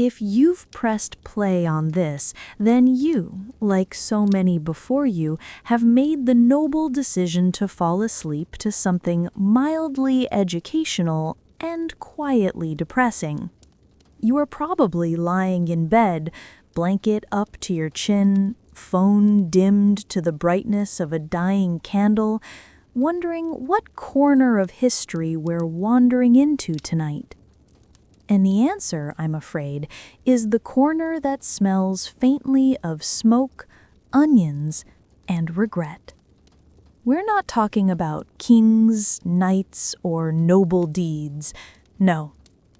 If you've pressed play on this, then you, like so many before you, have made the noble decision to fall asleep to something mildly educational and quietly depressing. You are probably lying in bed, blanket up to your chin, phone dimmed to the brightness of a dying candle, wondering what corner of history we're wandering into tonight. And the answer, I'm afraid, is the corner that smells faintly of smoke, onions, and regret. We're not talking about kings, knights, or noble deeds. No.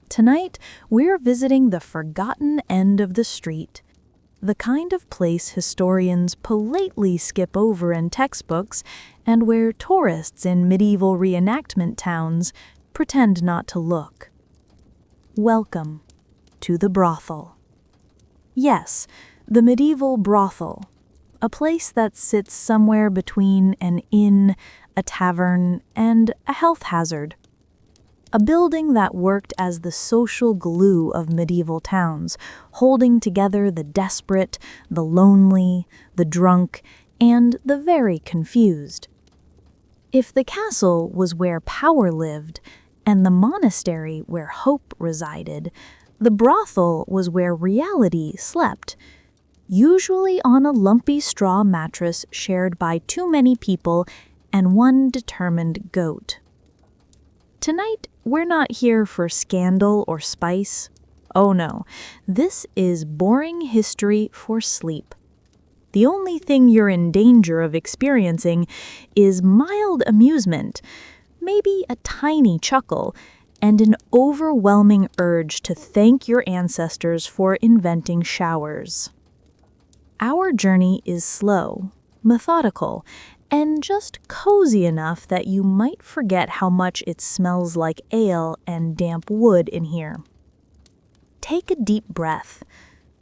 Tonight, we're visiting the forgotten end of the street, the kind of place historians politely skip over in textbooks and where tourists in medieval reenactment towns pretend not to look. Welcome to the brothel. Yes, the medieval brothel, a place that sits somewhere between an inn, a tavern, and a health hazard. A building that worked as the social glue of medieval towns, holding together the desperate, the lonely, the drunk, and the very confused. If the castle was where power lived, and the monastery where hope resided, the brothel was where reality slept, usually on a lumpy straw mattress shared by too many people and one determined goat. Tonight, we're not here for scandal or spice. Oh no, this is boring history for sleep. The only thing you're in danger of experiencing is mild amusement, maybe a tiny chuckle, and an overwhelming urge to thank your ancestors for inventing showers. Our journey is slow, methodical, and just cozy enough that you might forget how much it smells like ale and damp wood in here. Take a deep breath.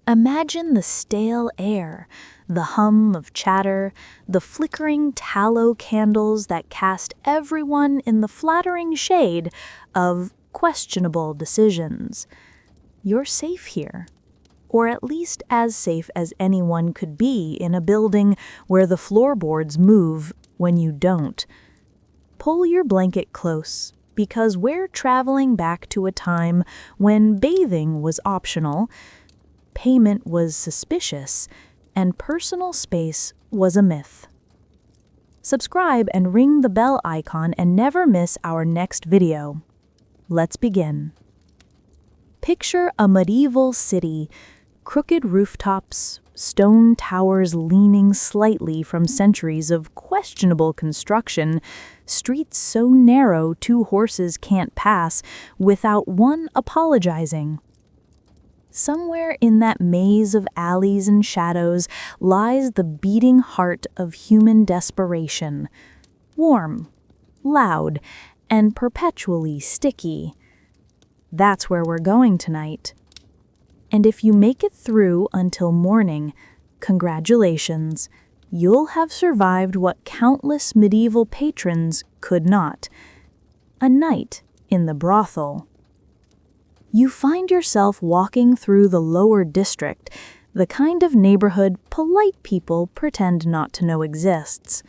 Imagine the stale air, the hum of chatter, the flickering tallow candles that cast everyone in the flattering shade of questionable decisions. You're safe here, or at least as safe as anyone could be in a building where the floorboards move when you don't. Pull your blanket close, because we're traveling back to a time when bathing was optional, payment was suspicious, and personal space was a myth. Subscribe and ring the bell icon and never miss our next video. Let's begin. Picture a medieval city, crooked rooftops, stone towers leaning slightly from centuries of questionable construction, streets so narrow 2 horses can't pass without one apologizing. Somewhere in that maze of alleys and shadows lies the beating heart of human desperation, warm, loud, and perpetually sticky. That's where we're going tonight. And if you make it through until morning, congratulations, you'll have survived what countless medieval patrons could not: a night in the brothel. You find yourself walking through the lower district, the kind of neighborhood polite people pretend not to know exists.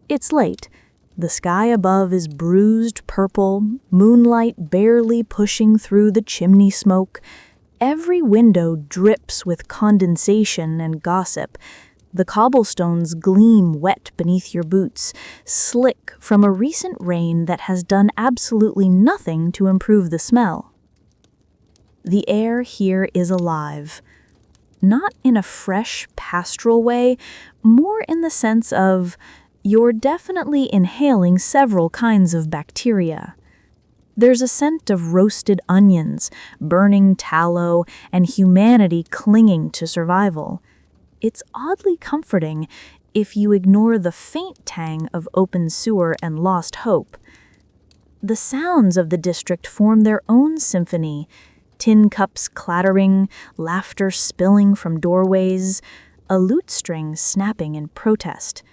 It's late. The sky above is bruised purple, moonlight barely pushing through the chimney smoke. Every window drips with condensation and gossip. The cobblestones gleam wet beneath your boots, slick from a recent rain that has done absolutely nothing to improve the smell. The air here is alive. Not in a fresh, pastoral way, more in the sense of you're definitely inhaling several kinds of bacteria. There's a scent of roasted onions, burning tallow, and humanity clinging to survival. It's oddly comforting if you ignore the faint tang of open sewer and lost hope. The sounds of the district form their own symphony: tin cups clattering, laughter spilling from doorways, a lute string snapping in protest.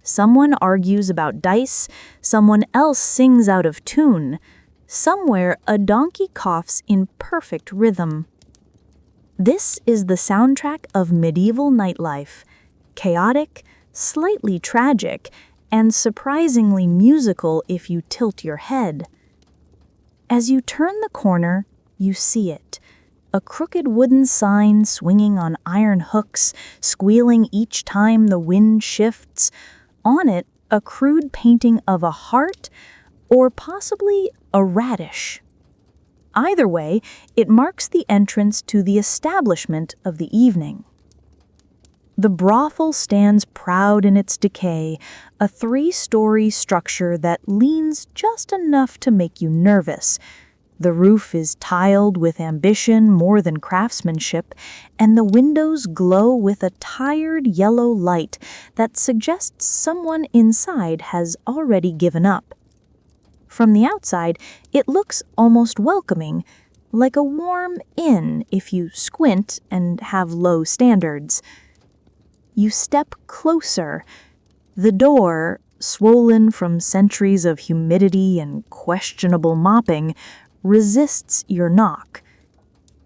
Someone argues about dice, someone else sings out of tune. Somewhere, a donkey coughs in perfect rhythm. This is the soundtrack of medieval nightlife, chaotic, slightly tragic, and surprisingly musical if you tilt your head. As you turn the corner, you see it. A crooked wooden sign swinging on iron hooks, squealing each time the wind shifts. On it, a crude painting of a heart, or possibly a radish. Either way, it marks the entrance to the establishment of the evening. The brothel stands proud in its decay, a 3-story structure that leans just enough to make you nervous. The roof is tiled with ambition more than craftsmanship, and the windows glow with a tired yellow light that suggests someone inside has already given up. From the outside, it looks almost welcoming, like a warm inn if you squint and have low standards. You step closer. The door, swollen from centuries of humidity and questionable mopping, resists your knock.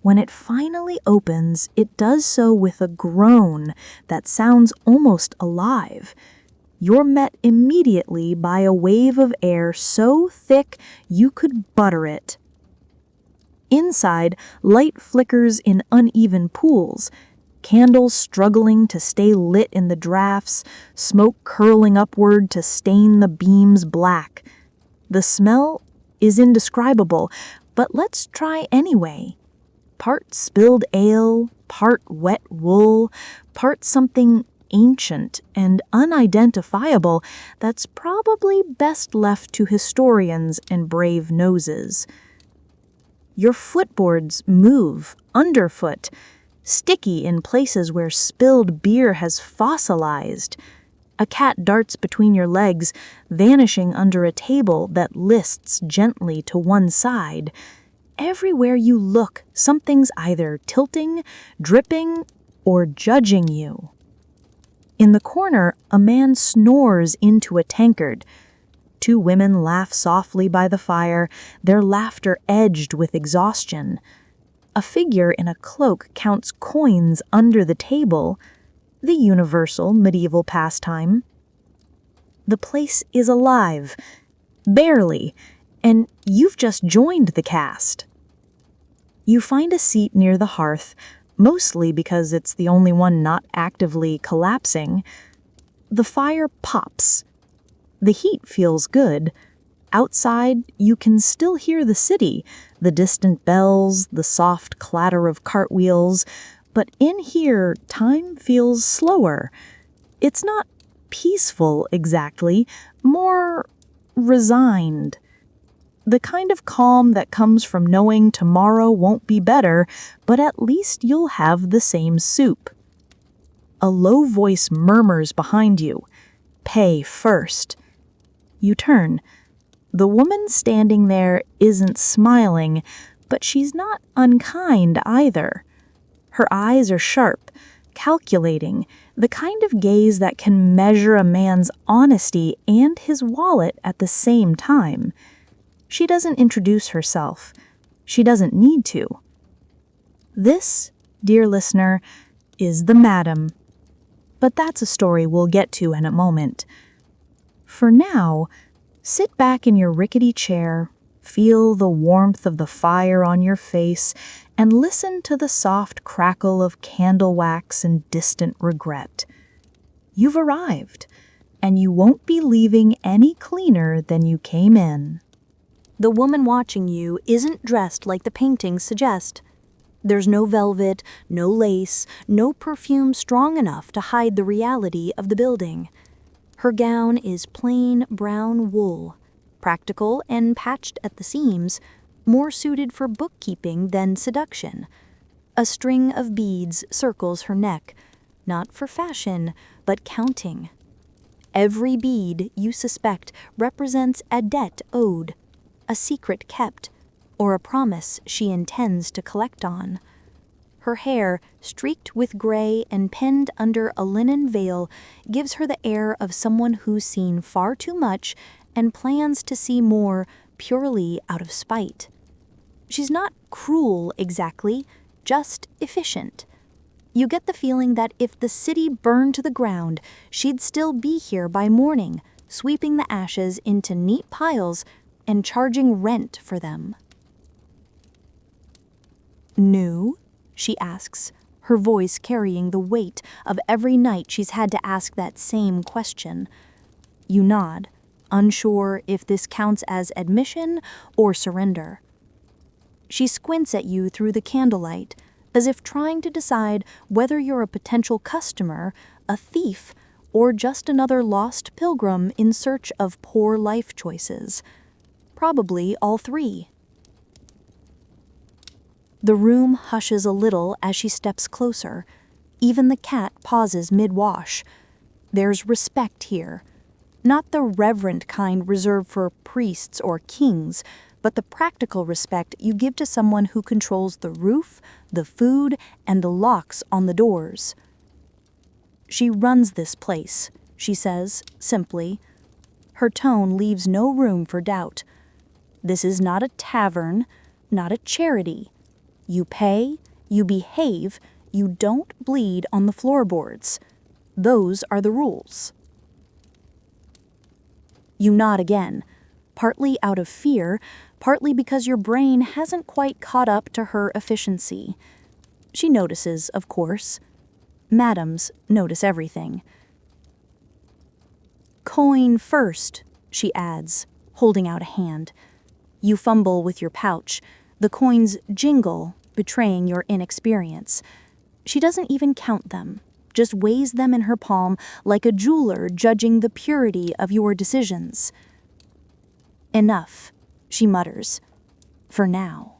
When it finally opens, it does so with a groan that sounds almost alive. You're met immediately by a wave of air so thick you could butter it. Inside, light flickers in uneven pools, candles struggling to stay lit in the drafts, smoke curling upward to stain the beams black. The smell is indescribable, but let's try anyway. Part spilled ale, part wet wool, part something ancient and unidentifiable that's probably best left to historians and brave noses. Your footboards move underfoot, sticky in places where spilled beer has fossilized. A cat darts between your legs, vanishing under a table that lists gently to one side. Everywhere you look, something's either tilting, dripping, or judging you. In the corner, a man snores into a tankard. 2 women laugh softly by the fire, their laughter edged with exhaustion. A figure in a cloak counts coins under the table, the universal medieval pastime. The place is alive, barely, and you've just joined the cast. You find a seat near the hearth, mostly because it's the only one not actively collapsing. The fire pops. The heat feels good. Outside, you can still hear the city, the distant bells, the soft clatter of cartwheels, but in here, time feels slower. It's not peaceful exactly, more resigned. The kind of calm that comes from knowing tomorrow won't be better, but at least you'll have the same soup. A low voice murmurs behind you, "Pay first." You turn. The woman standing there isn't smiling, but she's not unkind either. Her eyes are sharp, calculating, the kind of gaze that can measure a man's honesty and his wallet at the same time. She doesn't introduce herself. She doesn't need to. This, dear listener, is the madam. But that's a story we'll get to in a moment. For now, sit back in your rickety chair, feel the warmth of the fire on your face, and listen to the soft crackle of candle wax and distant regret. You've arrived, and you won't be leaving any cleaner than you came in. The woman watching you isn't dressed like the paintings suggest. There's no velvet, no lace, no perfume strong enough to hide the reality of the building. Her gown is plain brown wool, practical and patched at the seams, more suited for bookkeeping than seduction. A string of beads circles her neck, not for fashion, but counting. Every bead, you suspect, represents a debt owed, a secret kept, or a promise she intends to collect on. Her hair, streaked with gray and pinned under a linen veil, gives her the air of someone who's seen far too much and plans to see more purely out of spite. She's not cruel exactly, just efficient. You get the feeling that if the city burned to the ground, she'd still be here by morning, sweeping the ashes into neat piles and charging rent for them. New? She asks, her voice carrying the weight of every night she's had to ask that same question. You nod, unsure if this counts as admission or surrender. She squints at you through the candlelight, as if trying to decide whether you're a potential customer, a thief, or just another lost pilgrim in search of poor life choices. Probably all three. The room hushes a little as she steps closer. Even the cat pauses mid-wash. There's respect here. Not the reverent kind reserved for priests or kings, but the practical respect you give to someone who controls the roof, the food, and the locks on the doors. She runs this place, she says, simply. Her tone leaves no room for doubt. This is not a tavern, not a charity. You pay, you behave, you don't bleed on the floorboards. Those are the rules. You nod again, partly out of fear, partly because your brain hasn't quite caught up to her efficiency. She notices, of course. Madams notice everything. Coin first, she adds, holding out a hand. You fumble with your pouch. The coins jingle, betraying your inexperience. She doesn't even count them, just weighs them in her palm like a jeweler judging the purity of your decisions. Enough, she mutters, for now.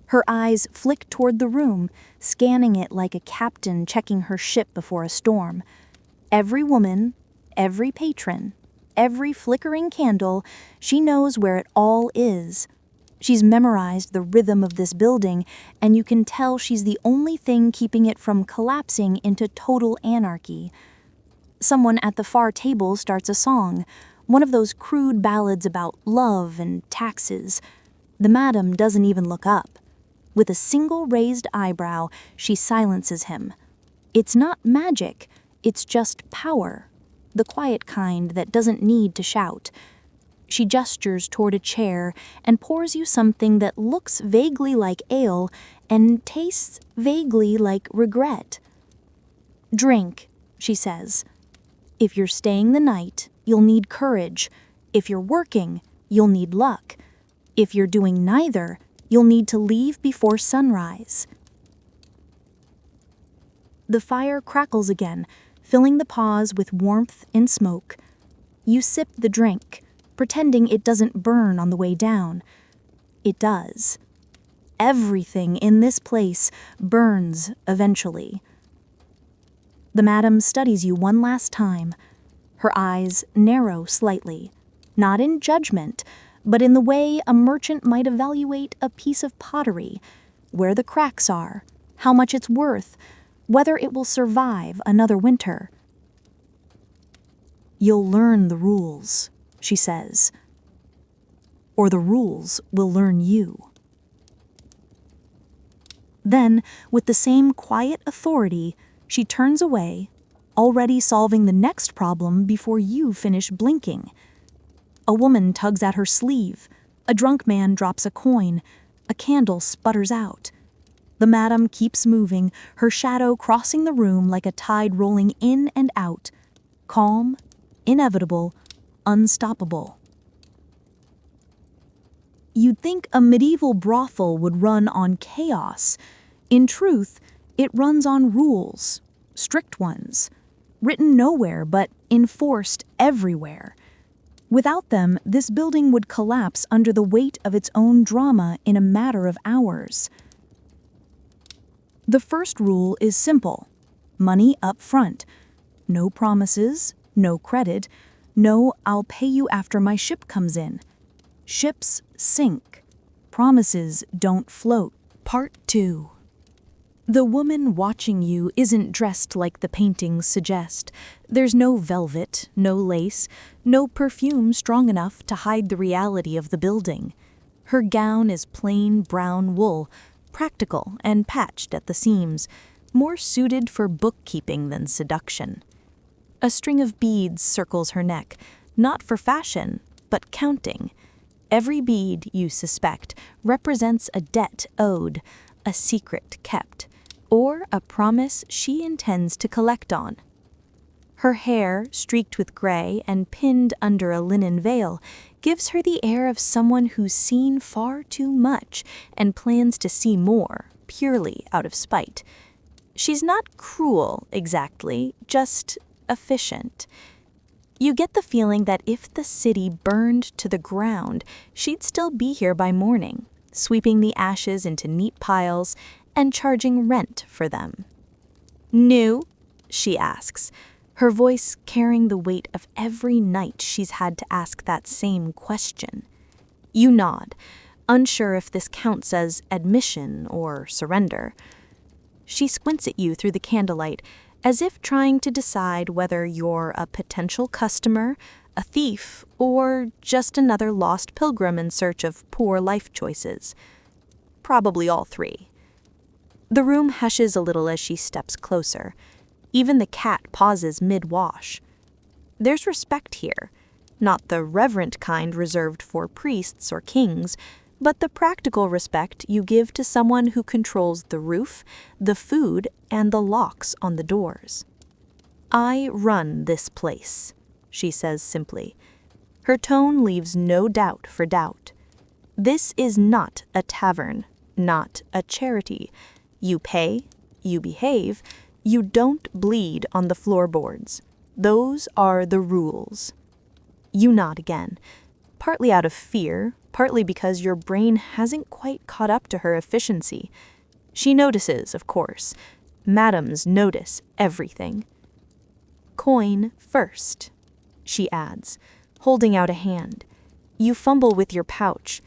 Her eyes flick toward the room, scanning it like a captain checking her ship before a storm. Every woman, every patron, every flickering candle, she knows where it all is. She's memorized the rhythm of this building, and you can tell she's the only thing keeping it from collapsing into total anarchy. Someone at the far table starts a song, one of those crude ballads about love and taxes. The madam doesn't even look up. With a single raised eyebrow, she silences him. It's not magic, it's just power, the quiet kind that doesn't need to shout. She gestures toward a chair and pours you something that looks vaguely like ale and tastes vaguely like regret. Drink, she says. If you're staying the night, you'll need courage. If you're working, you'll need luck. If you're doing neither, you'll need to leave before sunrise. The fire crackles again, filling the pause with warmth and smoke. You sip the drink, pretending it doesn't burn on the way down. It does. Everything in this place burns eventually. The madam studies you one last time. Her eyes narrow slightly, not in judgment, but in the way a merchant might evaluate a piece of pottery, where the cracks are, how much it's worth, whether it will survive another winter. You'll learn the rules, she says, or the rules will learn you. Then, with the same quiet authority, she turns away, already solving the next problem before you finish blinking. A woman tugs at her sleeve. A drunk man drops a coin. A candle sputters out. The madam keeps moving, her shadow crossing the room like a tide rolling in and out. Calm, inevitable, unstoppable. You'd think a medieval brothel would run on chaos. In truth, it runs on rules, strict ones, written nowhere but enforced everywhere. Without them, this building would collapse under the weight of its own drama in a matter of hours. The first rule is simple: money up front. No promises, no credit, no "I'll pay you after my ship comes in." Ships sink. Promises don't float. Part 2. The woman watching you isn't dressed like the paintings suggest. There's no velvet, no lace, no perfume strong enough to hide the reality of the building. Her gown is plain brown wool, practical and patched at the seams, more suited for bookkeeping than seduction. A string of beads circles her neck, not for fashion, but counting. Every bead, you suspect, represents a debt owed, a secret kept, or a promise she intends to collect on. Her hair, streaked with gray and pinned under a linen veil, gives her the air of someone who's seen far too much and plans to see more, purely out of spite. She's not cruel, exactly, just efficient. You get the feeling that if the city burned to the ground, she'd still be here by morning, sweeping the ashes into neat piles and charging rent for them. "New?" she asks, her voice carrying the weight of every night she's had to ask that same question. You nod, unsure if this counts as admission or surrender. She squints at you through the candlelight, as if trying to decide whether you're a potential customer, a thief, or just another lost pilgrim in search of poor life choices. Probably all three. The room hushes a little as she steps closer. Even the cat pauses mid-wash. There's respect here, not the reverent kind reserved for priests or kings, but the practical respect you give to someone who controls the roof, the food, and the locks on the doors. "I run this place," she says simply. Her tone leaves no doubt for doubt. This is not a tavern, not a charity. You pay, you behave, you don't bleed on the floorboards. Those are the rules. You nod again, partly out of fear, partly because your brain hasn't quite caught up to her efficiency. She notices, of course. Madams notice everything. "Coin first," she adds, holding out a hand. You fumble with your pouch.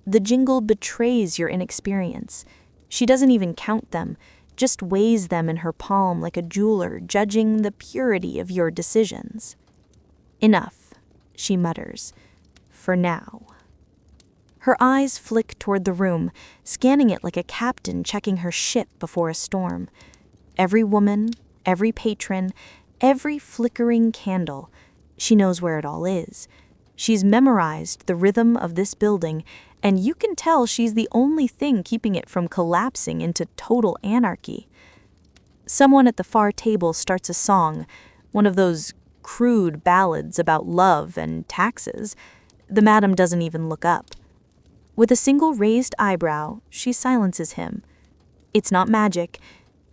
The jingle betrays your inexperience. She doesn't even count them, just weighs them in her palm like a jeweler judging the purity of your decisions. "Enough," she mutters, "for now." Her eyes flick toward the room, scanning it like a captain checking her ship before a storm. Every woman, every patron, every flickering candle. She knows where it all is. She's memorized the rhythm of this building, and you can tell she's the only thing keeping it from collapsing into total anarchy. Someone at the far table starts a song, one of those crude ballads about love and taxes. The madam doesn't even look up. With a single raised eyebrow, she silences him. It's not magic,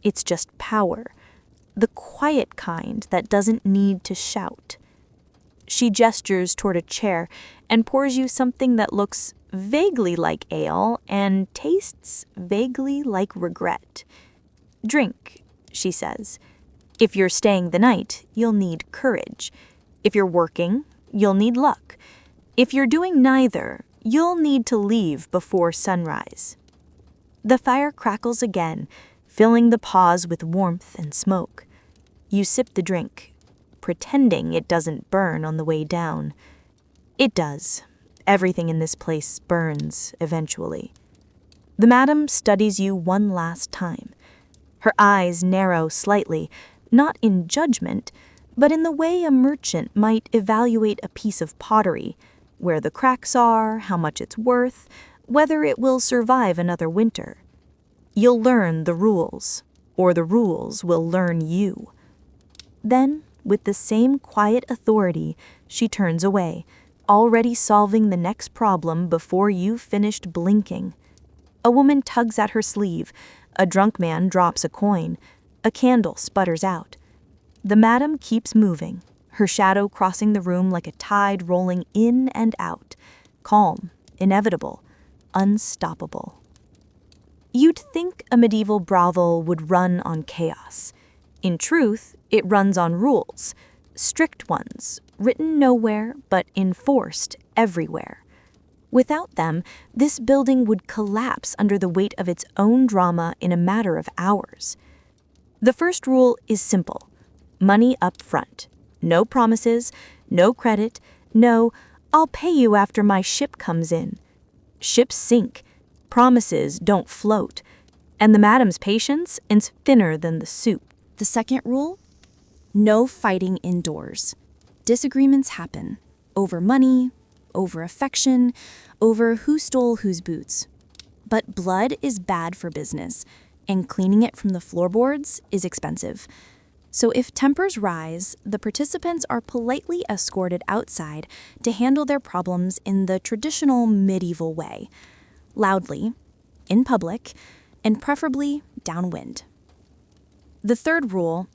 it's just power. The quiet kind that doesn't need to shout. She gestures toward a chair and pours you something that looks vaguely like ale and tastes vaguely like regret. "Drink," she says. "If you're staying the night, you'll need courage. If you're working, you'll need luck. If you're doing neither, you'll need to leave before sunrise." The fire crackles again, filling the pause with warmth and smoke. You sip the drink, pretending it doesn't burn on the way down. It does. Everything in this place burns eventually. The madam studies you one last time. Her eyes narrow slightly, not in judgment, but in the way a merchant might evaluate a piece of pottery, where the cracks are, how much it's worth, whether it will survive another winter. You'll learn the rules, or the rules will learn you. Then, with the same quiet authority, she turns away, already solving the next problem before you've finished blinking. A woman tugs at her sleeve, a drunk man drops a coin, a candle sputters out. The madam keeps moving, her shadow crossing the room like a tide rolling in and out, calm, inevitable, unstoppable. You'd think a medieval brothel would run on chaos. In truth, it runs on rules, strict ones, written nowhere but enforced everywhere. Without them, this building would collapse under the weight of its own drama in a matter of hours. The first rule is simple: money up front. No promises, no credit, no, "I'll pay you after my ship comes in." Ships sink, promises don't float, and the madam's patience is thinner than the soup. The second rule: no fighting indoors. Disagreements happen over money, over affection, over who stole whose boots. But blood is bad for business, and cleaning it from the floorboards is expensive. So if tempers rise, the participants are politely escorted outside to handle their problems in the traditional medieval way, loudly, in public, and preferably downwind. The third rule: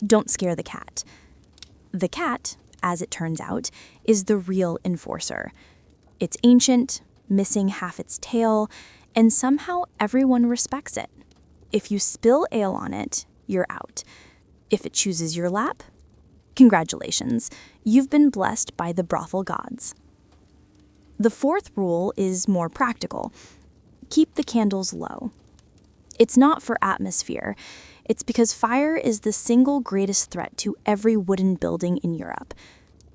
don't scare the cat. The cat, as it turns out, is the real enforcer. It's ancient, missing half its tail, and somehow everyone respects it. If you spill ale on it, you're out. If it chooses your lap, congratulations, you've been blessed by the brothel gods. The fourth rule is more practical. Keep the candles low. It's not for atmosphere. It's because fire is the single greatest threat to every wooden building in Europe.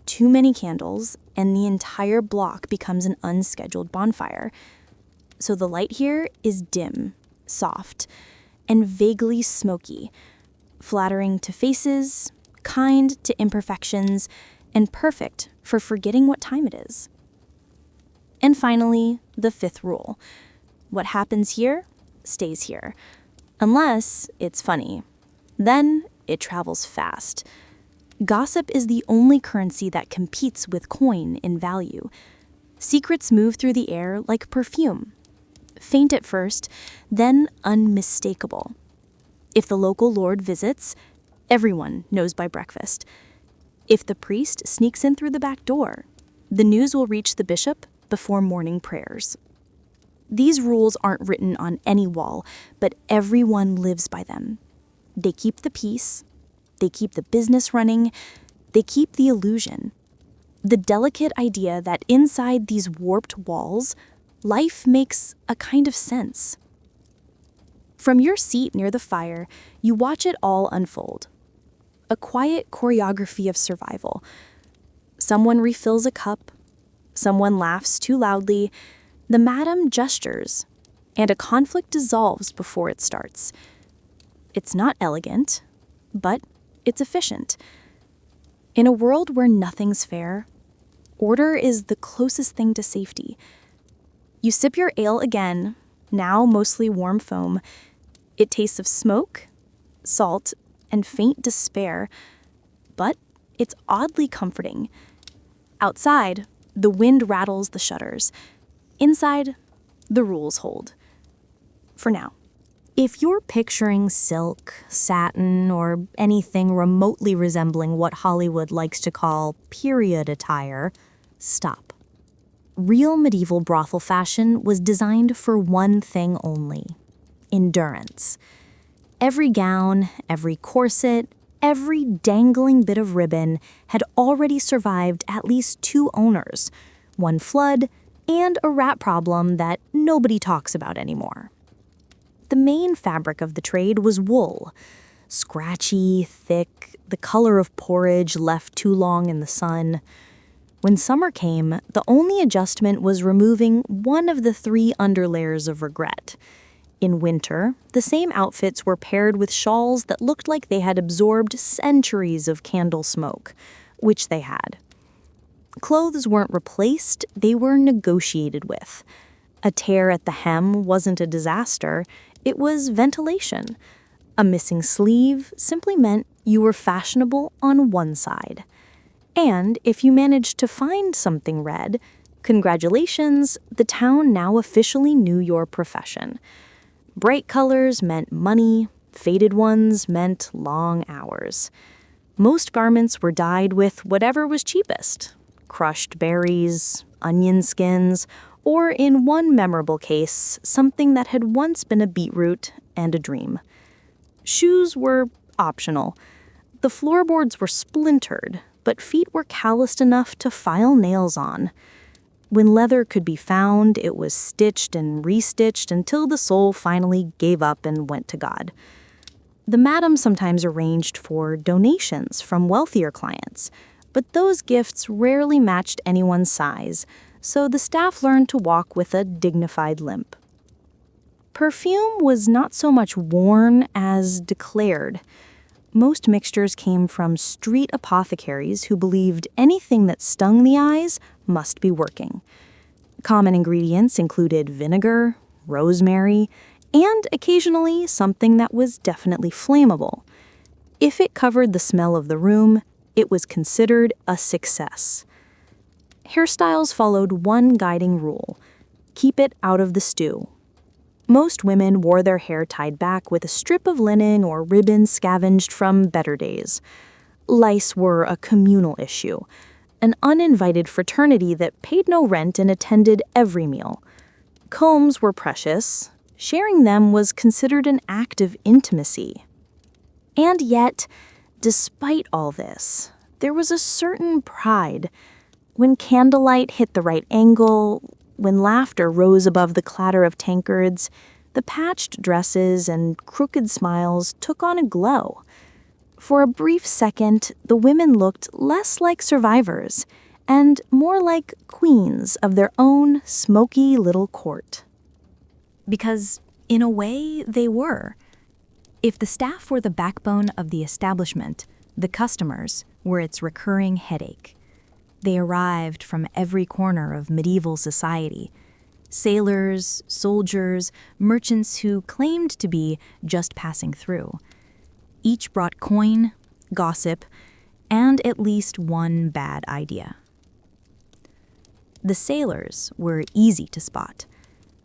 Too many candles, and the entire block becomes an unscheduled bonfire. So the light here is dim, soft, and vaguely smoky, flattering to faces, kind to imperfections, and perfect for forgetting what time it is. And finally, the fifth rule: what happens here stays here. Unless it's funny. Then it travels fast. Gossip is the only currency that competes with coin in value. Secrets move through the air like perfume. Faint at first, then unmistakable. If the local lord visits, everyone knows by breakfast. If the priest sneaks in through the back door, the news will reach the bishop before morning prayers. These rules aren't written on any wall, but everyone lives by them. They keep the peace, they keep the business running, they keep the illusion. The delicate idea that inside these warped walls, life makes a kind of sense. From your seat near the fire, you watch it all unfold. A quiet choreography of survival. Someone refills a cup, someone laughs too loudly, the madam gestures, and a conflict dissolves before it starts. It's not elegant, but it's efficient. In a world where nothing's fair, order is the closest thing to safety. You sip your ale again, now mostly warm foam. It tastes of smoke, salt, and faint despair, but it's oddly comforting. Outside, the wind rattles the shutters. Inside, the rules hold. For now. If you're picturing silk, satin, or anything remotely resembling what Hollywood likes to call period attire, stop. Real medieval brothel fashion was designed for one thing only: endurance. Every gown, every corset, every dangling bit of ribbon had already survived at least 2 owners, one flood, and a rat problem that nobody talks about anymore. The main fabric of the trade was wool. Scratchy, thick, the color of porridge left too long in the sun. When summer came, the only adjustment was removing one of the 3 underlayers of regret. In winter, the same outfits were paired with shawls that looked like they had absorbed centuries of candle smoke, which they had. Clothes weren't replaced, they were negotiated with. A tear at the hem wasn't a disaster, it was ventilation. A missing sleeve simply meant you were fashionable on one side. And if you managed to find something red, congratulations, the town now officially knew your profession. Bright colors meant money, faded ones meant long hours. Most garments were dyed with whatever was cheapest: crushed berries, onion skins, or in one memorable case, something that had once been a beetroot and a dream. Shoes were optional. The floorboards were splintered, but feet were calloused enough to file nails on. When leather could be found, it was stitched and restitched until the soul finally gave up and went to God. The madam sometimes arranged for donations from wealthier clients, but those gifts rarely matched anyone's size, so the staff learned to walk with a dignified limp. Perfume was not so much worn as declared. Most mixtures came from street apothecaries who believed anything that stung the eyes must be working. Common ingredients included vinegar, rosemary, and occasionally something that was definitely flammable. If it covered the smell of the room, it was considered a success. Hairstyles followed one guiding rule: keep it out of the stew. Most women wore their hair tied back with a strip of linen or ribbon scavenged from better days. Lice were a communal issue, an uninvited fraternity that paid no rent and attended every meal. Combs were precious. Sharing them was considered an act of intimacy. And yet, despite all this, there was a certain pride. When candlelight hit the right angle, when laughter rose above the clatter of tankards, the patched dresses and crooked smiles took on a glow. For a brief second, the women looked less like survivors and more like queens of their own smoky little court. Because, in a way, they were. If the staff were the backbone of the establishment, the customers were its recurring headache. They arrived from every corner of medieval society. Sailors, soldiers, merchants who claimed to be just passing through. Each brought coin, gossip, and at least one bad idea. The sailors were easy to spot.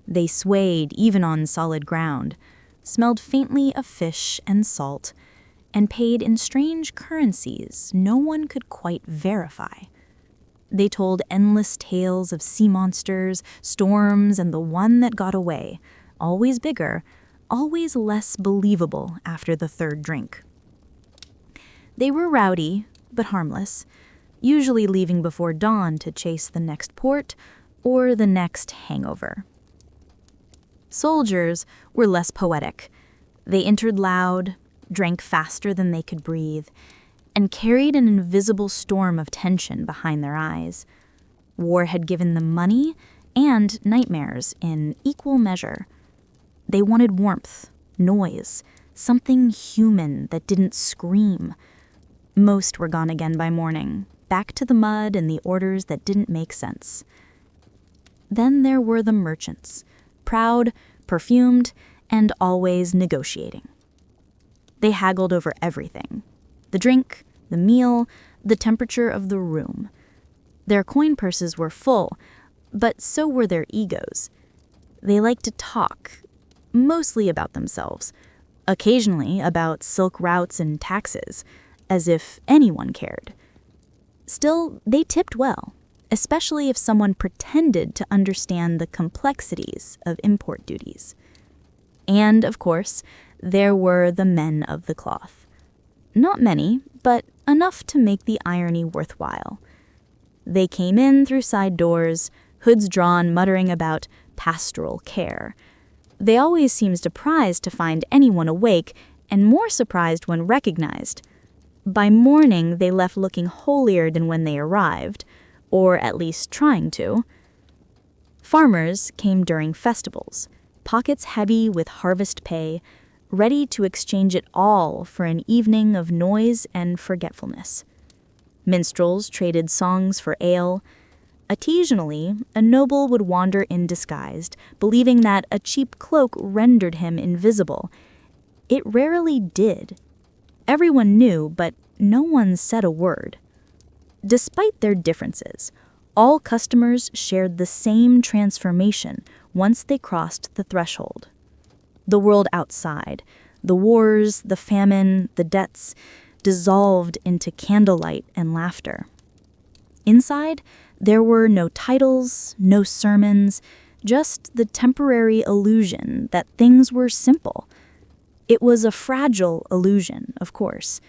They swayed even on solid ground, smelled faintly of fish and salt, and paid in strange currencies no one could quite verify. They told endless tales of sea monsters, storms, and the one that got away, always bigger, always less believable after the third drink. They were rowdy, but harmless, usually leaving before dawn to chase the next port or the next hangover. Soldiers were less poetic. They entered loud, drank faster than they could breathe, and carried an invisible storm of tension behind their eyes. War had given them money and nightmares in equal measure. They wanted warmth, noise, something human that didn't scream. Most were gone again by morning, back to the mud and the orders that didn't make sense. Then there were the merchants, proud, perfumed, and always negotiating. They haggled over everything: the drink, the meal, the temperature of the room. Their coin purses were full, but so were their egos. They liked to talk, mostly about themselves, occasionally about silk routes and taxes, as if anyone cared. Still, they tipped well, especially if someone pretended to understand the complexities of import duties. And, of course, there were the men of the cloth. Not many, but enough to make the irony worthwhile. They came in through side doors, hoods drawn, muttering about pastoral care. They always seemed surprised to find anyone awake, and more surprised when recognized. By morning, they left looking holier than when they arrived, or at least trying to. Farmers came during festivals, pockets heavy with harvest pay, ready to exchange it all for an evening of noise and forgetfulness. Minstrels traded songs for ale. Occasionally, a noble would wander in disguised, believing that a cheap cloak rendered him invisible. It rarely did. Everyone knew, but no one said a word. Despite their differences, all customers shared the same transformation once they crossed the threshold. The world outside, the wars, the famine, the debts, dissolved into candlelight and laughter. Inside, there were no titles, no sermons, just the temporary illusion that things were simple. It was a fragile illusion, of course,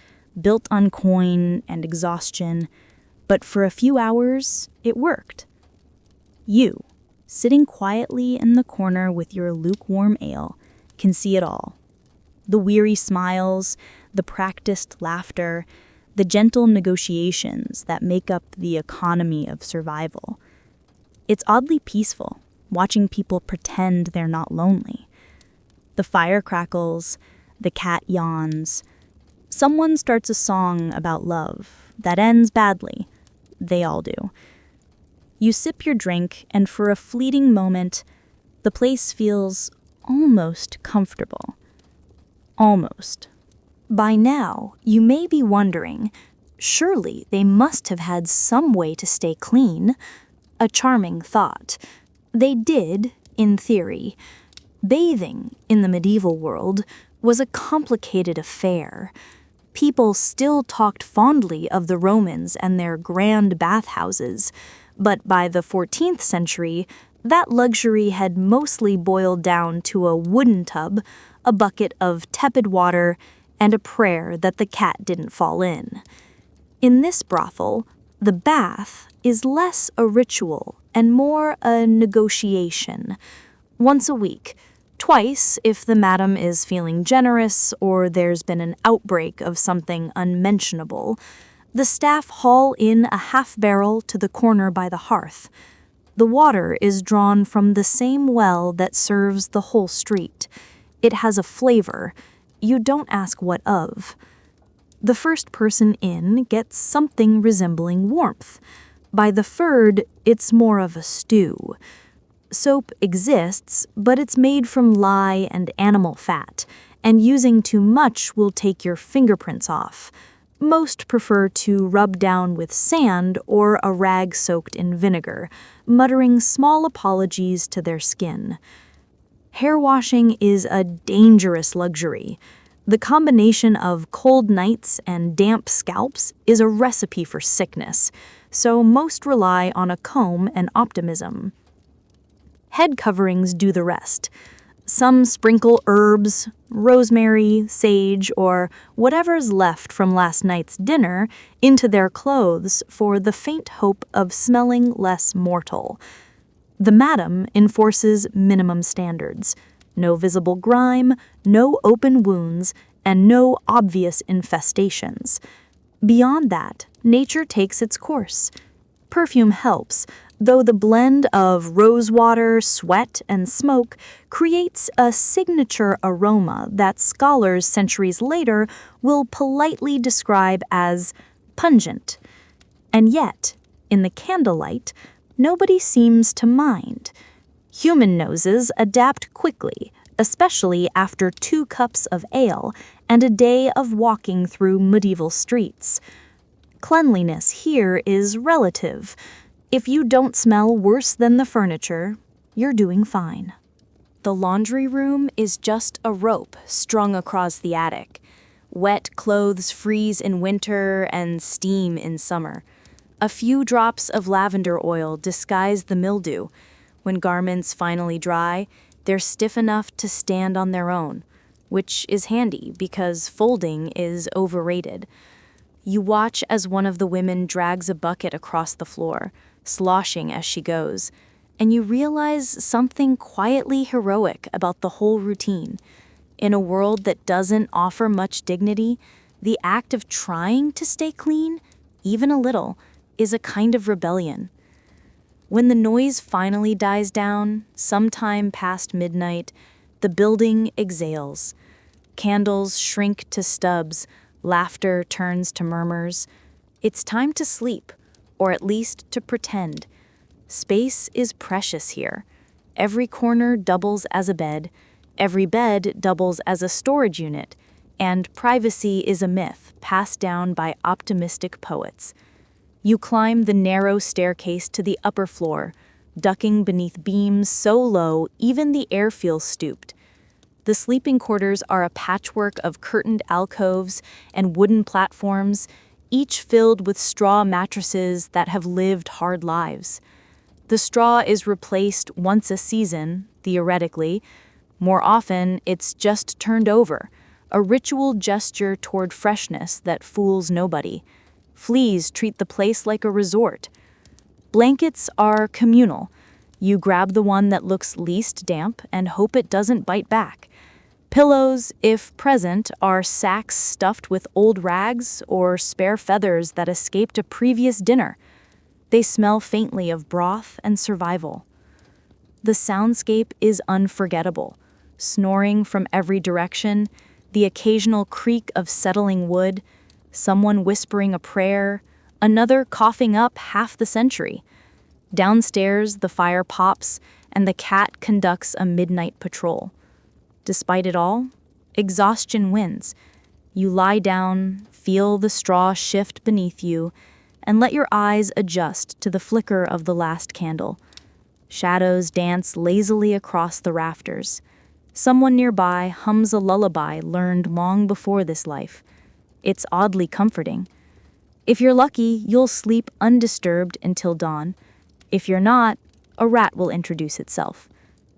built on coin and exhaustion, but for a few hours, it worked. You, sitting quietly in the corner with your lukewarm ale, can see it all. The weary smiles, the practiced laughter, the gentle negotiations that make up the economy of survival. It's oddly peaceful, watching people pretend they're not lonely. The fire crackles, the cat yawns. Someone starts a song about love that ends badly. They all do. You sip your drink, and for a fleeting moment, the place feels almost comfortable. Almost. By now, you may be wondering, surely they must have had some way to stay clean. A charming thought. They did, in theory. Bathing, in the medieval world, was a complicated affair. People still talked fondly of the Romans and their grand bathhouses, but by the 14th century, that luxury had mostly boiled down to a wooden tub, a bucket of tepid water, and a prayer that the cat didn't fall in. In this brothel, the bath is less a ritual and more a negotiation. Once a week, twice if the madam is feeling generous or there's been an outbreak of something unmentionable, the staff haul in a half-barrel to the corner by the hearth. The water is drawn from the same well that serves the whole street. It has a flavor. You don't ask what of. The first person in gets something resembling warmth. By the third, it's more of a stew. Soap exists, but it's made from lye and animal fat, and using too much will take your fingerprints off. Most prefer to rub down with sand or a rag soaked in vinegar, muttering small apologies to their skin. Hair washing is a dangerous luxury. The combination of cold nights and damp scalps is a recipe for sickness, so most rely on a comb and optimism. Head coverings do the rest. Some sprinkle herbs, rosemary, sage, or whatever's left from last night's dinner into their clothes for the faint hope of smelling less mortal. The madam enforces minimum standards. No visible grime, no open wounds, and no obvious infestations. Beyond that, nature takes its course. Perfume helps, though the blend of rosewater, sweat, and smoke creates a signature aroma that scholars centuries later will politely describe as pungent. And yet, in the candlelight, nobody seems to mind. Human noses adapt quickly, especially after 2 cups of ale and a day of walking through medieval streets. Cleanliness here is relative. If you don't smell worse than the furniture, you're doing fine. The laundry room is just a rope strung across the attic. Wet clothes freeze in winter and steam in summer. A few drops of lavender oil disguise the mildew. When garments finally dry, they're stiff enough to stand on their own, which is handy because folding is overrated. You watch as one of the women drags a bucket across the floor, sloshing as she goes, and you realize something quietly heroic about the whole routine. In a world that doesn't offer much dignity, the act of trying to stay clean, even a little, is a kind of rebellion. When the noise finally dies down, sometime past midnight, the building exhales. Candles shrink to stubs, laughter turns to murmurs. It's time to sleep, or at least to pretend. Space is precious here. Every corner doubles as a bed, every bed doubles as a storage unit, and privacy is a myth passed down by optimistic poets. You climb the narrow staircase to the upper floor, ducking beneath beams so low even the air feels stooped. The sleeping quarters are a patchwork of curtained alcoves and wooden platforms, each filled with straw mattresses that have lived hard lives. The straw is replaced once a season, theoretically. More often, it's just turned over, a ritual gesture toward freshness that fools nobody. Fleas treat the place like a resort. Blankets are communal. You grab the one that looks least damp and hope it doesn't bite back. Pillows, if present, are sacks stuffed with old rags or spare feathers that escaped a previous dinner. They smell faintly of broth and survival. The soundscape is unforgettable. Snoring from every direction, the occasional creak of settling wood, someone whispering a prayer, another coughing up half the century. Downstairs, the fire pops, and the cat conducts a midnight patrol. Despite it all, exhaustion wins. You lie down, feel the straw shift beneath you, and let your eyes adjust to the flicker of the last candle. Shadows dance lazily across the rafters. Someone nearby hums a lullaby learned long before this life. It's oddly comforting. If you're lucky, you'll sleep undisturbed until dawn. If you're not, a rat will introduce itself.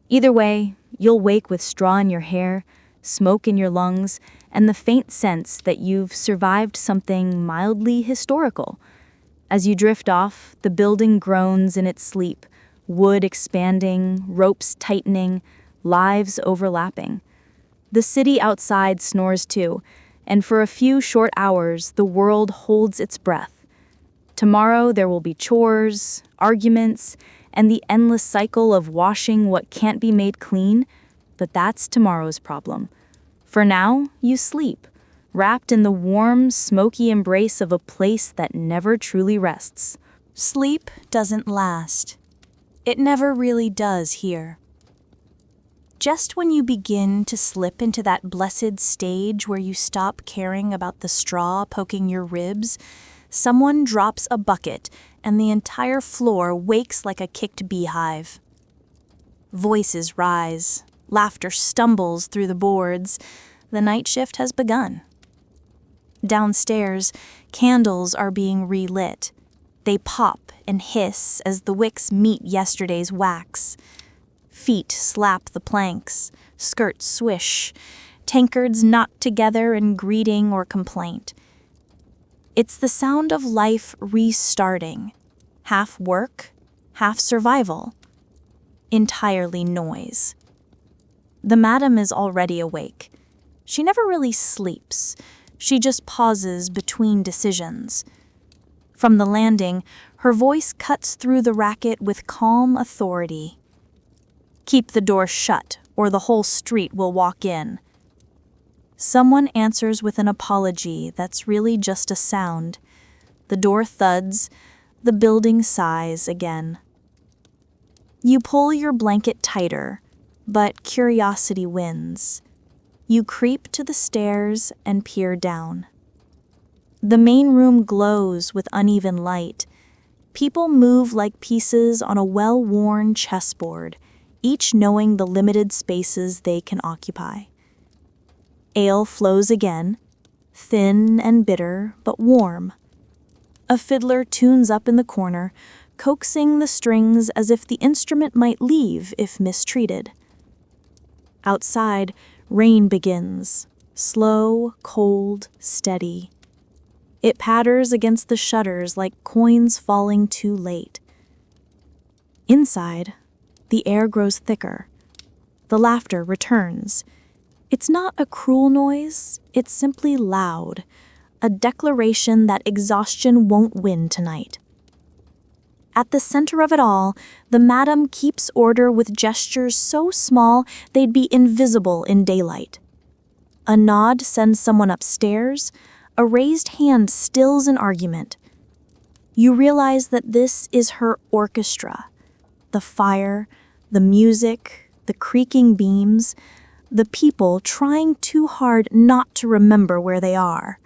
Either way, you'll wake with straw in your hair, smoke in your lungs, and the faint sense that you've survived something mildly historical. As you drift off, the building groans in its sleep, wood expanding, ropes tightening, lives overlapping. The city outside snores too, and for a few short hours, the world holds its breath. Tomorrow there will be chores, arguments, and the endless cycle of washing what can't be made clean, but that's tomorrow's problem. For now, you sleep, wrapped in the warm, smoky embrace of a place that never truly rests. Sleep doesn't last. It never really does here. Just when you begin to slip into that blessed stage where you stop caring about the straw poking your ribs, someone drops a bucket and the entire floor wakes like a kicked beehive. Voices rise, laughter stumbles through the boards. The night shift has begun. Downstairs, candles are being relit. They pop and hiss as the wicks meet yesterday's wax. Feet slap the planks, skirts swish, tankards knot together in greeting or complaint. It's the sound of life restarting, half work, half survival, entirely noise. The madam is already awake. She never really sleeps. She just pauses between decisions. From the landing, her voice cuts through the racket with calm authority. Keep the door shut, or the whole street will walk in. Someone answers with an apology that's really just a sound. The door thuds, the building sighs again. You pull your blanket tighter, but curiosity wins. You creep to the stairs and peer down. The main room glows with uneven light. People move like pieces on a well-worn chessboard, each knowing the limited spaces they can occupy. Ale flows again, thin and bitter, but warm. A fiddler tunes up in the corner, coaxing the strings as if the instrument might leave if mistreated. Outside, rain begins, slow, cold, steady. It patters against the shutters like coins falling too late. Inside, the air grows thicker. The laughter returns. It's not a cruel noise, it's simply loud, a declaration that exhaustion won't win tonight. At the center of it all, the madam keeps order with gestures so small they'd be invisible in daylight. A nod sends someone upstairs, a raised hand stills an argument. You realize that this is her orchestra. The fire, the music, the creaking beams, the people trying too hard not to remember where they are.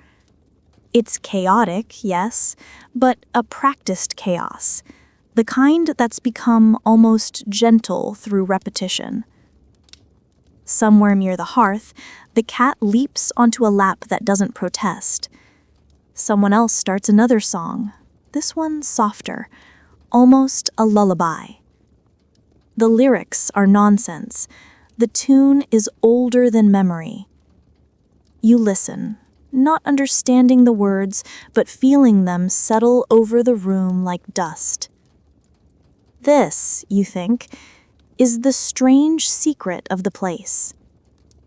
It's chaotic, yes, but a practiced chaos, the kind that's become almost gentle through repetition. Somewhere near the hearth, the cat leaps onto a lap that doesn't protest. Someone else starts another song, this one softer, almost a lullaby. The lyrics are nonsense. The tune is older than memory. You listen, not understanding the words, but feeling them settle over the room like dust. This, you think, is the strange secret of the place.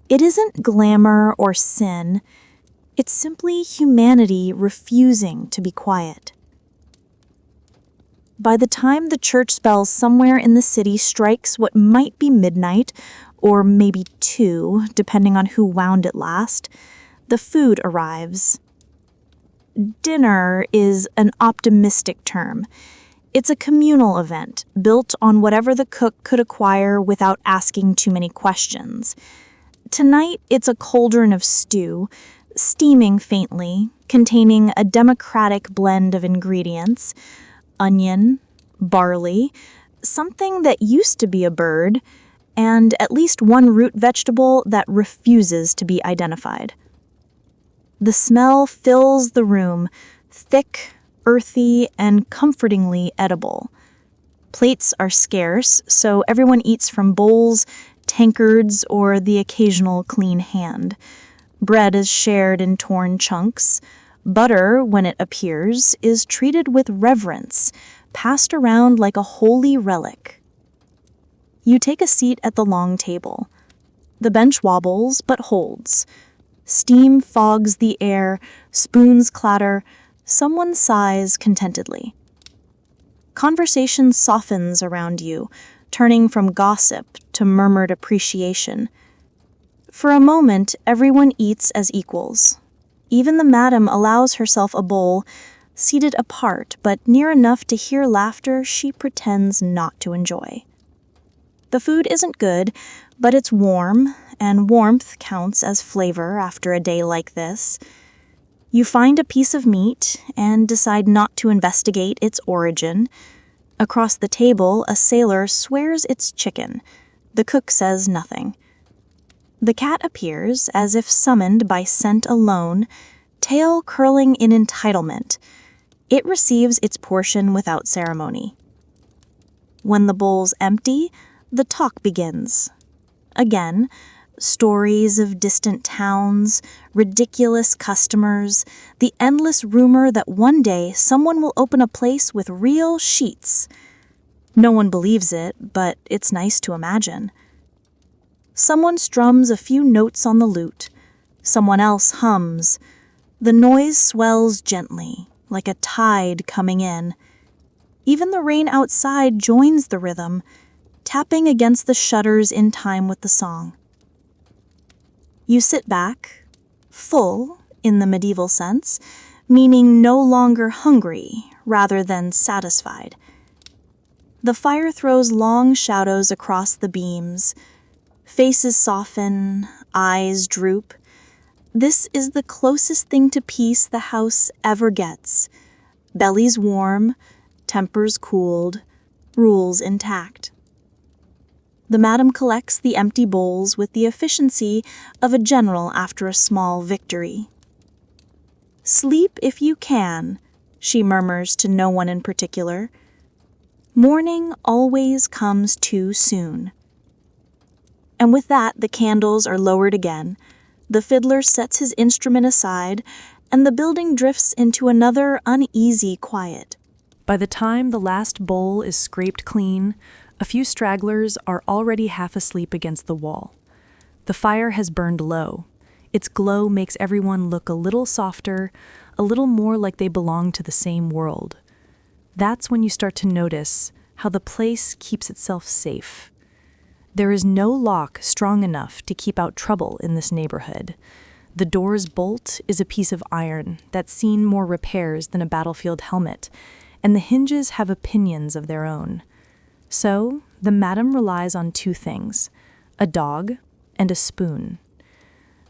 It isn't glamour or sin. It's simply humanity refusing to be quiet. By the time the church bell somewhere in the city strikes what might be midnight, or maybe 2, depending on who wound it last, the food arrives. Dinner is an optimistic term. It's a communal event, built on whatever the cook could acquire without asking too many questions. Tonight, it's a cauldron of stew, steaming faintly, containing a democratic blend of ingredients: onion, barley, something that used to be a bird, and at least one root vegetable that refuses to be identified. The smell fills the room, thick, earthy, and comfortingly edible. Plates are scarce, so everyone eats from bowls, tankards, or the occasional clean hand. Bread is shared in torn chunks. Butter, when it appears, is treated with reverence, passed around like a holy relic. You take a seat at the long table. The bench wobbles, but holds. Steam fogs the air, spoons clatter, someone sighs contentedly. Conversation softens around you, turning from gossip to murmured appreciation. For a moment, everyone eats as equals. Even the madam allows herself a bowl, seated apart but near enough to hear laughter she pretends not to enjoy. The food isn't good, but it's warm, and warmth counts as flavor after a day like this. You find a piece of meat and decide not to investigate its origin. Across the table, a sailor swears it's chicken. The cook says nothing. The cat appears as if summoned by scent alone, tail curling in entitlement. It receives its portion without ceremony. When the bowl's empty, the talk begins. Again, stories of distant towns, ridiculous customers, the endless rumor that one day someone will open a place with real sheets. No one believes it, but it's nice to imagine. Someone strums a few notes on the lute. Someone else hums. The noise swells gently, like a tide coming in. Even the rain outside joins the rhythm, tapping against the shutters in time with the song. You sit back, full in the medieval sense, meaning no longer hungry rather than satisfied. The fire throws long shadows across the beams. Faces soften, eyes droop. This is the closest thing to peace the house ever gets. Bellies warm, tempers cooled, rules intact. The madam collects the empty bowls with the efficiency of a general after a small victory. "Sleep if you can," she murmurs to no one in particular. "Morning always comes too soon." And with that, the candles are lowered again, the fiddler sets his instrument aside, and the building drifts into another uneasy quiet. By the time the last bowl is scraped clean, a few stragglers are already half asleep against the wall. The fire has burned low. Its glow makes everyone look a little softer, a little more like they belong to the same world. That's when you start to notice how the place keeps itself safe. There is no lock strong enough to keep out trouble in this neighborhood. The door's bolt is a piece of iron that's seen more repairs than a battlefield helmet, and the hinges have opinions of their own. So, the madam relies on 2 things, a dog and a spoon.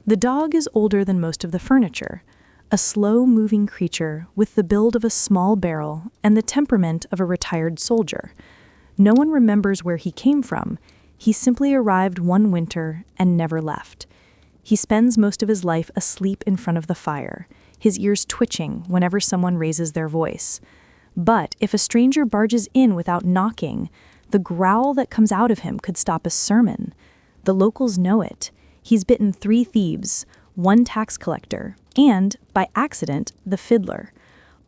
The dog is older than most of the furniture, a slow-moving creature with the build of a small barrel and the temperament of a retired soldier. No one remembers where he came from. He simply arrived one winter and never left. He spends most of his life asleep in front of the fire, his ears twitching whenever someone raises their voice. But if a stranger barges in without knocking, the growl that comes out of him could stop a sermon. The locals know it. He's bitten 3 thieves, 1 tax collector, and, by accident, the fiddler.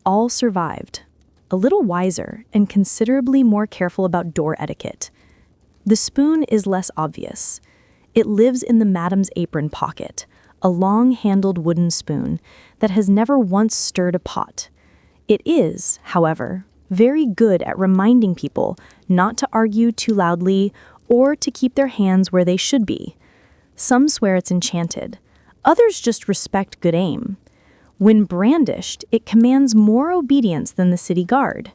All survived. A little wiser and considerably more careful about door etiquette. The spoon is less obvious. It lives in the madam's apron pocket, a long-handled wooden spoon that has never once stirred a pot. It is, however, very good at reminding people not to argue too loudly or to keep their hands where they should be. Some swear it's enchanted. Others just respect good aim. When brandished, it commands more obedience than the city guard.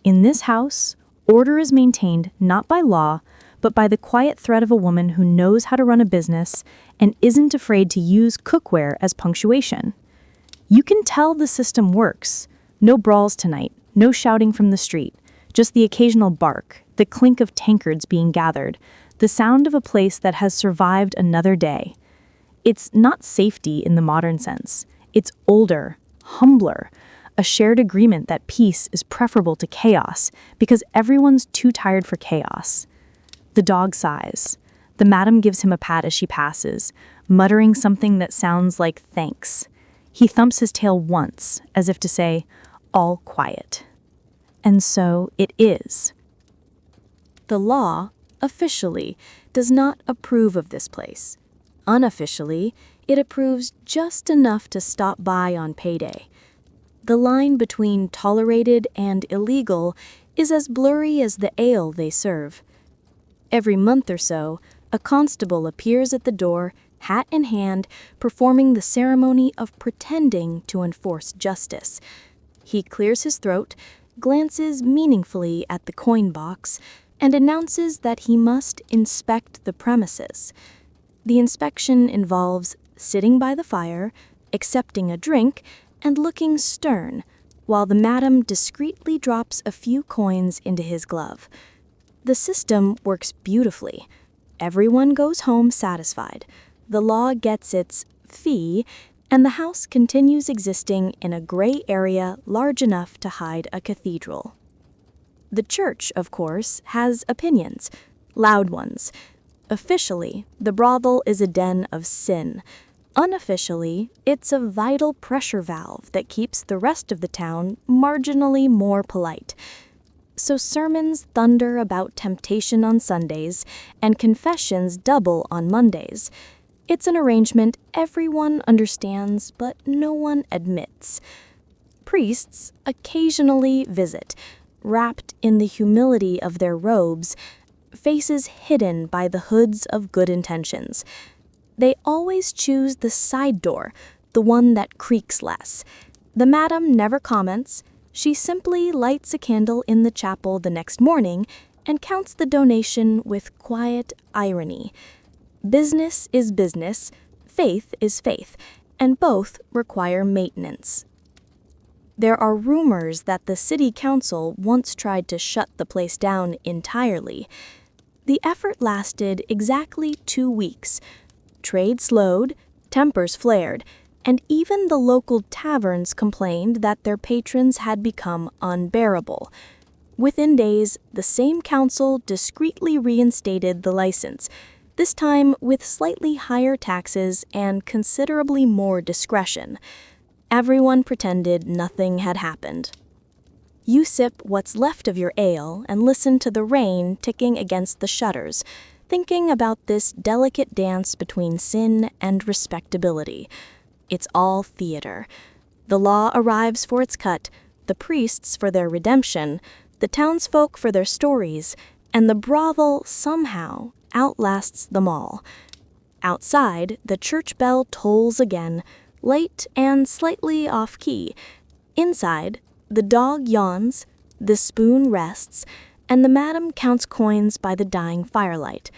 In this house, order is maintained not by law, but by the quiet threat of a woman who knows how to run a business and isn't afraid to use cookware as punctuation. You can tell the system works. No brawls tonight, no shouting from the street, just the occasional bark, the clink of tankards being gathered, the sound of a place that has survived another day. It's not safety in the modern sense. It's older, humbler, a shared agreement that peace is preferable to chaos because everyone's too tired for chaos. The dog sighs. The madam gives him a pat as she passes, muttering something that sounds like thanks. He thumps his tail once, as if to say, all quiet. And so it is. The law, officially, does not approve of this place. Unofficially, it approves just enough to stop by on payday. The line between tolerated and illegal is as blurry as the ale they serve. Every month or so, a constable appears at the door, hat in hand, performing the ceremony of pretending to enforce justice. He clears his throat, glances meaningfully at the coin box, and announces that he must inspect the premises. The inspection involves sitting by the fire, accepting a drink, and looking stern, while the madam discreetly drops a few coins into his glove. The system works beautifully. Everyone goes home satisfied. The law gets its fee, and the house continues existing in a gray area large enough to hide a cathedral. The church, of course, has opinions, loud ones. Officially, the brothel is a den of sin. Unofficially, it's a vital pressure valve that keeps the rest of the town marginally more polite. So sermons thunder about temptation on Sundays, and confessions double on Mondays. It's an arrangement everyone understands, but no one admits. Priests occasionally visit, wrapped in the humility of their robes, faces hidden by the hoods of good intentions. They always choose the side door, the one that creaks less. The madam never comments. She simply lights a candle in the chapel the next morning and counts the donation with quiet irony. Business is business, faith is faith, and both require maintenance. There are rumors that the city council once tried to shut the place down entirely. The effort lasted exactly 2 weeks. Trade slowed, tempers flared, and even the local taverns complained that their patrons had become unbearable. Within days, the same council discreetly reinstated the license, this time with slightly higher taxes and considerably more discretion. Everyone pretended nothing had happened. You sip what's left of your ale and listen to the rain ticking against the shutters, thinking about this delicate dance between sin and respectability. It's all theater. The law arrives for its cut, the priests for their redemption, the townsfolk for their stories, and the brothel somehow outlasts them all. Outside, the church bell tolls again, late and slightly off-key. Inside, the dog yawns, the spoon rests, and the madam counts coins by the dying firelight.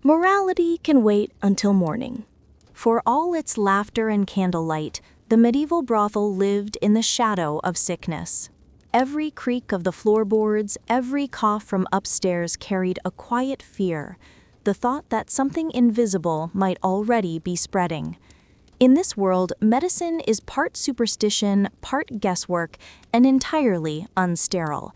Morality can wait until morning. For all its laughter and candlelight, the medieval brothel lived in the shadow of sickness. Every creak of the floorboards, every cough from upstairs carried a quiet fear, the thought that something invisible might already be spreading. In this world, medicine is part superstition, part guesswork, and entirely unsterile.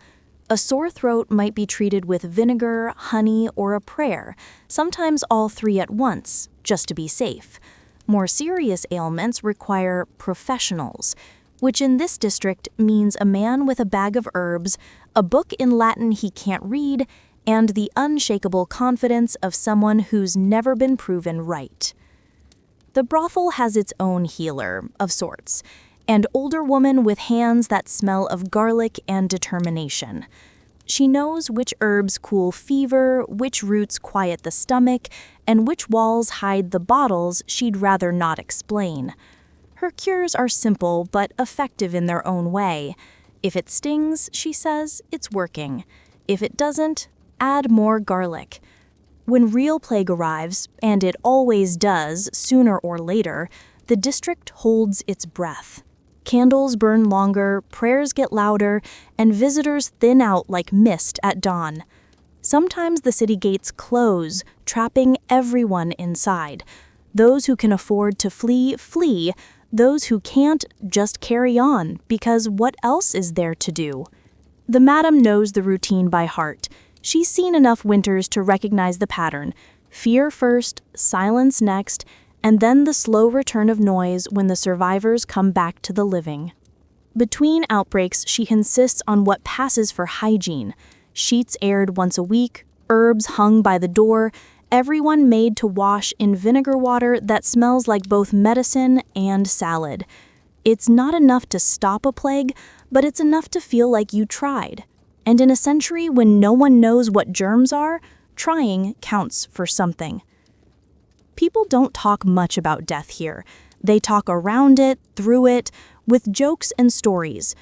A sore throat might be treated with vinegar, honey, or a prayer, sometimes all three at once, just to be safe. More serious ailments require professionals, which in this district means a man with a bag of herbs, a book in Latin he can't read, and the unshakable confidence of someone who's never been proven right. The brothel has its own healer, of sorts. and older woman with hands that smell of garlic and determination. She knows which herbs cool fever, which roots quiet the stomach, and which walls hide the bottles she'd rather not explain. Her cures are simple but effective in their own way. If it stings, she says, it's working. If it doesn't, add more garlic. When real plague arrives, and it always does sooner or later, the district holds its breath. Candles burn longer, prayers get louder, and visitors thin out like mist at dawn. Sometimes the city gates close, trapping everyone inside. Those who can afford to flee, flee. Those who can't just carry on, because what else is there to do? The madam knows the routine by heart. She's seen enough winters to recognize the pattern. Fear first, silence next, and then the slow return of noise when the survivors come back to the living. Between outbreaks, she insists on what passes for hygiene. Sheets aired once a week, herbs hung by the door, everyone made to wash in vinegar water that smells like both medicine and salad. It's not enough to stop a plague, but it's enough to feel like you tried. And in a century when no one knows what germs are, trying counts for something. People don't talk much about death here. They talk around it, through it, with jokes and stories.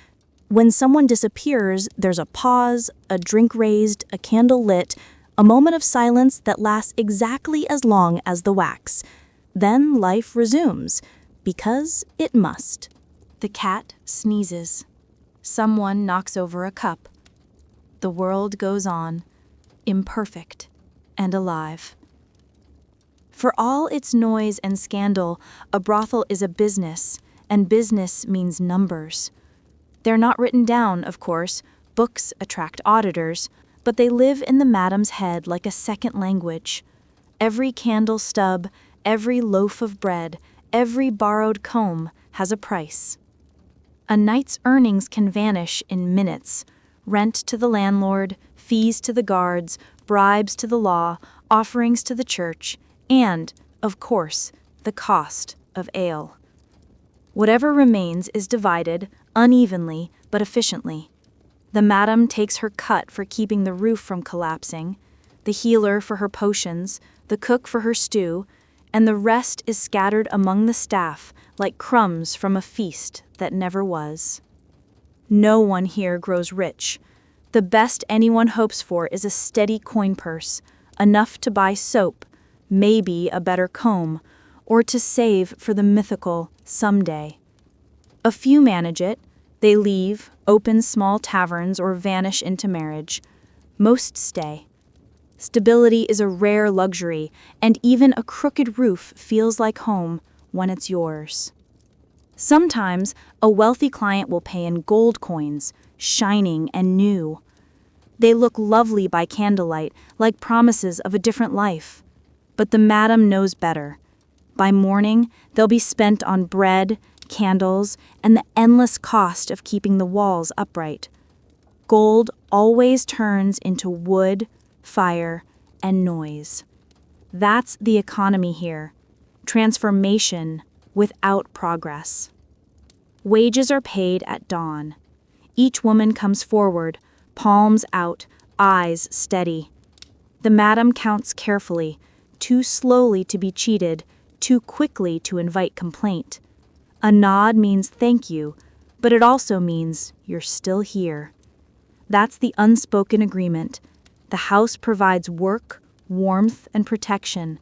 When someone disappears, there's a pause, a drink raised, a candle lit, a moment of silence that lasts exactly as long as the wax. Then life resumes, because it must. The cat sneezes. Someone knocks over a cup. The world goes on, imperfect and alive. For all its noise and scandal, a brothel is a business, and business means numbers. They're not written down, of course. Books attract auditors, but they live in the madam's head like a second language. Every candle stub, every loaf of bread, every borrowed comb has a price. A night's earnings can vanish in minutes. Rent to the landlord, fees to the guards, bribes to the law, offerings to the church, and, of course, the cost of ale. Whatever remains is divided, unevenly but efficiently. The madam takes her cut for keeping the roof from collapsing, the healer for her potions, the cook for her stew, and the rest is scattered among the staff like crumbs from a feast that never was. No one here grows rich. The best anyone hopes for is a steady coin purse, enough to buy soap, maybe a better comb, or to save for the mythical someday. A few manage it. They leave, open small taverns, or vanish into marriage. Most stay. Stability is a rare luxury, and even a crooked roof feels like home when it's yours. Sometimes, a wealthy client will pay in gold coins, shining and new. They look lovely by candlelight, like promises of a different life. But the madam knows better. By morning, they'll be spent on bread, candles, and the endless cost of keeping the walls upright. Gold always turns into wood, fire, and noise. That's the economy here. Transformation without progress. Wages are paid at dawn. Each woman comes forward, palms out, eyes steady. The madam counts carefully, too slowly to be cheated, too quickly to invite complaint. A nod means thank you, but it also means you're still here. That's the unspoken agreement. The house provides work, warmth, and protection,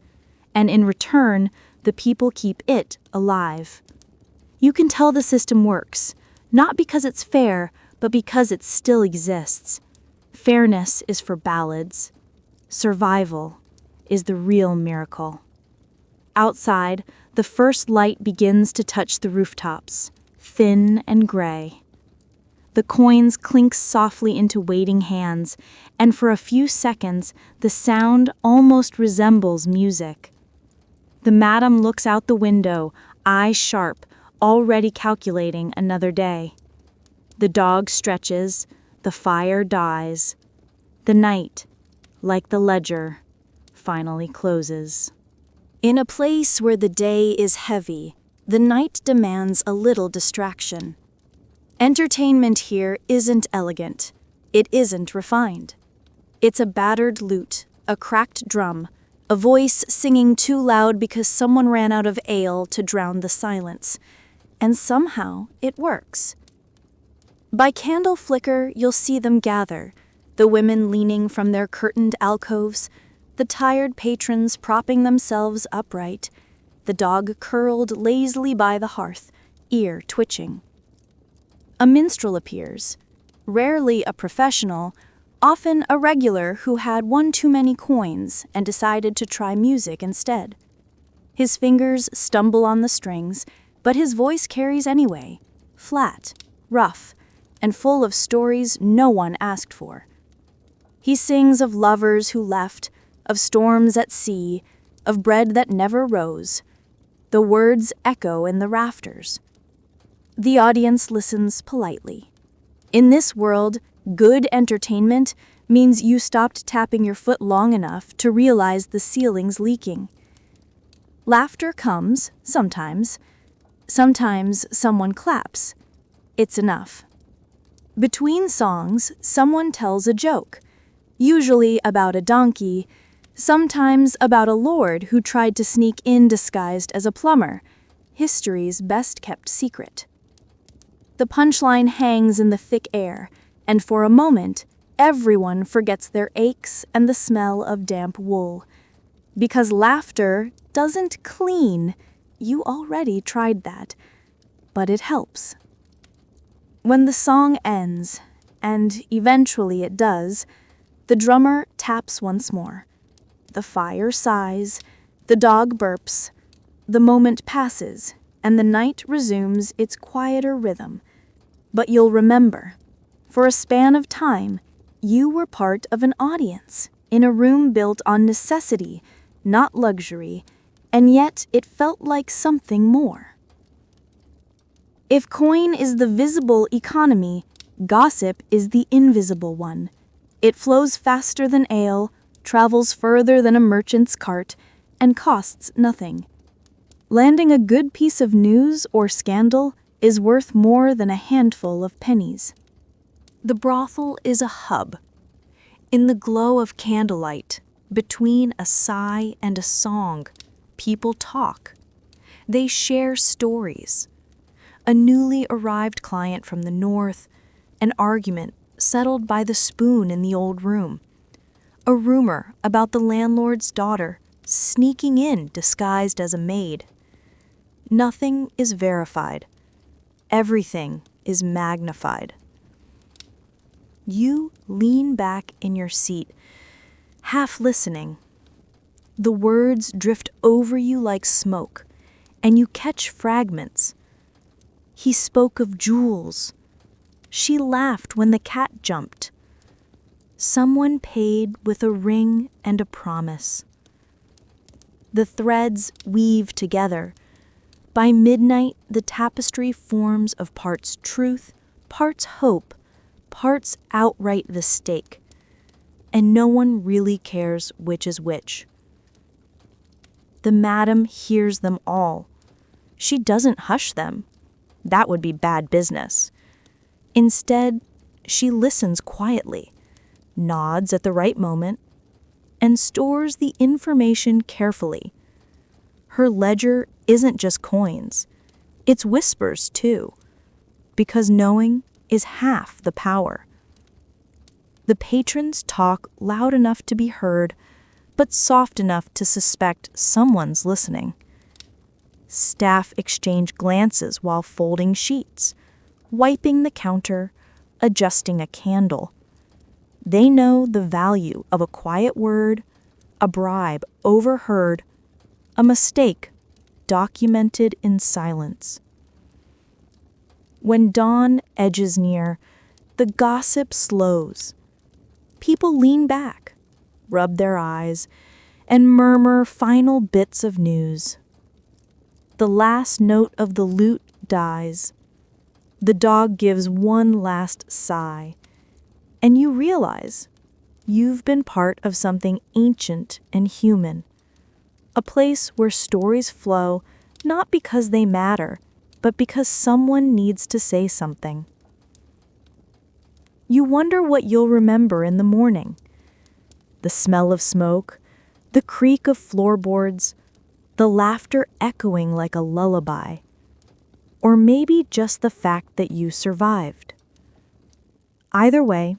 and in return, the people keep it alive. You can tell the system works, not because it's fair, but because it still exists. Fairness is for ballads. Survival is the real miracle. Outside, the first light begins to touch the rooftops, thin and gray. The coins clink softly into waiting hands, and for a few seconds, the sound almost resembles music. The madam looks out the window, eyes sharp, already calculating another day. The dog stretches, the fire dies. The night, like the ledger, finally closes. In a place where the day is heavy, The night demands a little distraction. Entertainment here isn't elegant. It isn't refined. It's a battered lute, a cracked drum, a voice singing too loud because someone ran out of ale to drown the silence. And somehow it works. By candle flicker, you'll see them gather, the women leaning from their curtained alcoves, the tired patrons propping themselves upright, the dog curled lazily by the hearth, ear twitching. A minstrel appears, rarely a professional, often a regular who had one too many coins and decided to try music instead. His fingers stumble on the strings, but his voice carries anyway, flat, rough, and full of stories no one asked for. He sings of lovers who left, of storms at sea, of bread that never rose. The words echo in the rafters. The audience listens politely. In this world, good entertainment means you stopped tapping your foot long enough to realize the ceiling's leaking. Laughter comes, sometimes. Sometimes someone claps. It's enough. Between songs, someone tells a joke, usually about a donkey, sometimes about a lord who tried to sneak in disguised as a plumber, history's best-kept secret. The punchline hangs in the thick air, and for a moment, everyone forgets their aches and the smell of damp wool. Because laughter doesn't clean. You already tried that, but it helps. When the song ends, and eventually it does, the drummer taps once more. The fire sighs, the dog burps, the moment passes, and the night resumes its quieter rhythm. But you'll remember, for a span of time, you were part of an audience, in a room built on necessity, not luxury, and yet it felt like something more. If coin is the visible economy, gossip is the invisible one. It flows faster than ale, travels further than a merchant's cart, and costs nothing. Landing a good piece of news or scandal is worth more than a handful of pennies. The brothel is a hub. In the glow of candlelight, between a sigh and a song, people talk. They share stories. A newly arrived client from the north, an argument settled by the spoon in the old room, a rumor about the landlord's daughter sneaking in disguised as a maid. Nothing is verified. Everything is magnified. You lean back in your seat, half listening. The words drift over you like smoke, and you catch fragments. He spoke of jewels. She laughed when the cat jumped. Someone paid with a ring and a promise. The threads weave together. By midnight, the tapestry forms of parts truth, parts hope, parts outright the stake. And no one really cares which is which. The madam hears them all. She doesn't hush them. That would be bad business. Instead, she listens quietly, nods at the right moment, and stores the information carefully. Her ledger isn't just coins. It's whispers, too, because knowing is half the power. The patrons talk loud enough to be heard, but soft enough to suspect someone's listening. Staff exchange glances while folding sheets, wiping the counter, adjusting a candle. They know the value of a quiet word, a bribe overheard, a mistake documented in silence. When dawn edges near, the gossip slows. People lean back, rub their eyes, and murmur final bits of news. The last note of the lute dies. The dog gives one last sigh, and you realize you've been part of something ancient and human, a place where stories flow not because they matter, but because someone needs to say something. You wonder what you'll remember in the morning. The smell of smoke, the creak of floorboards, the laughter echoing like a lullaby, or maybe just the fact that you survived. Either way,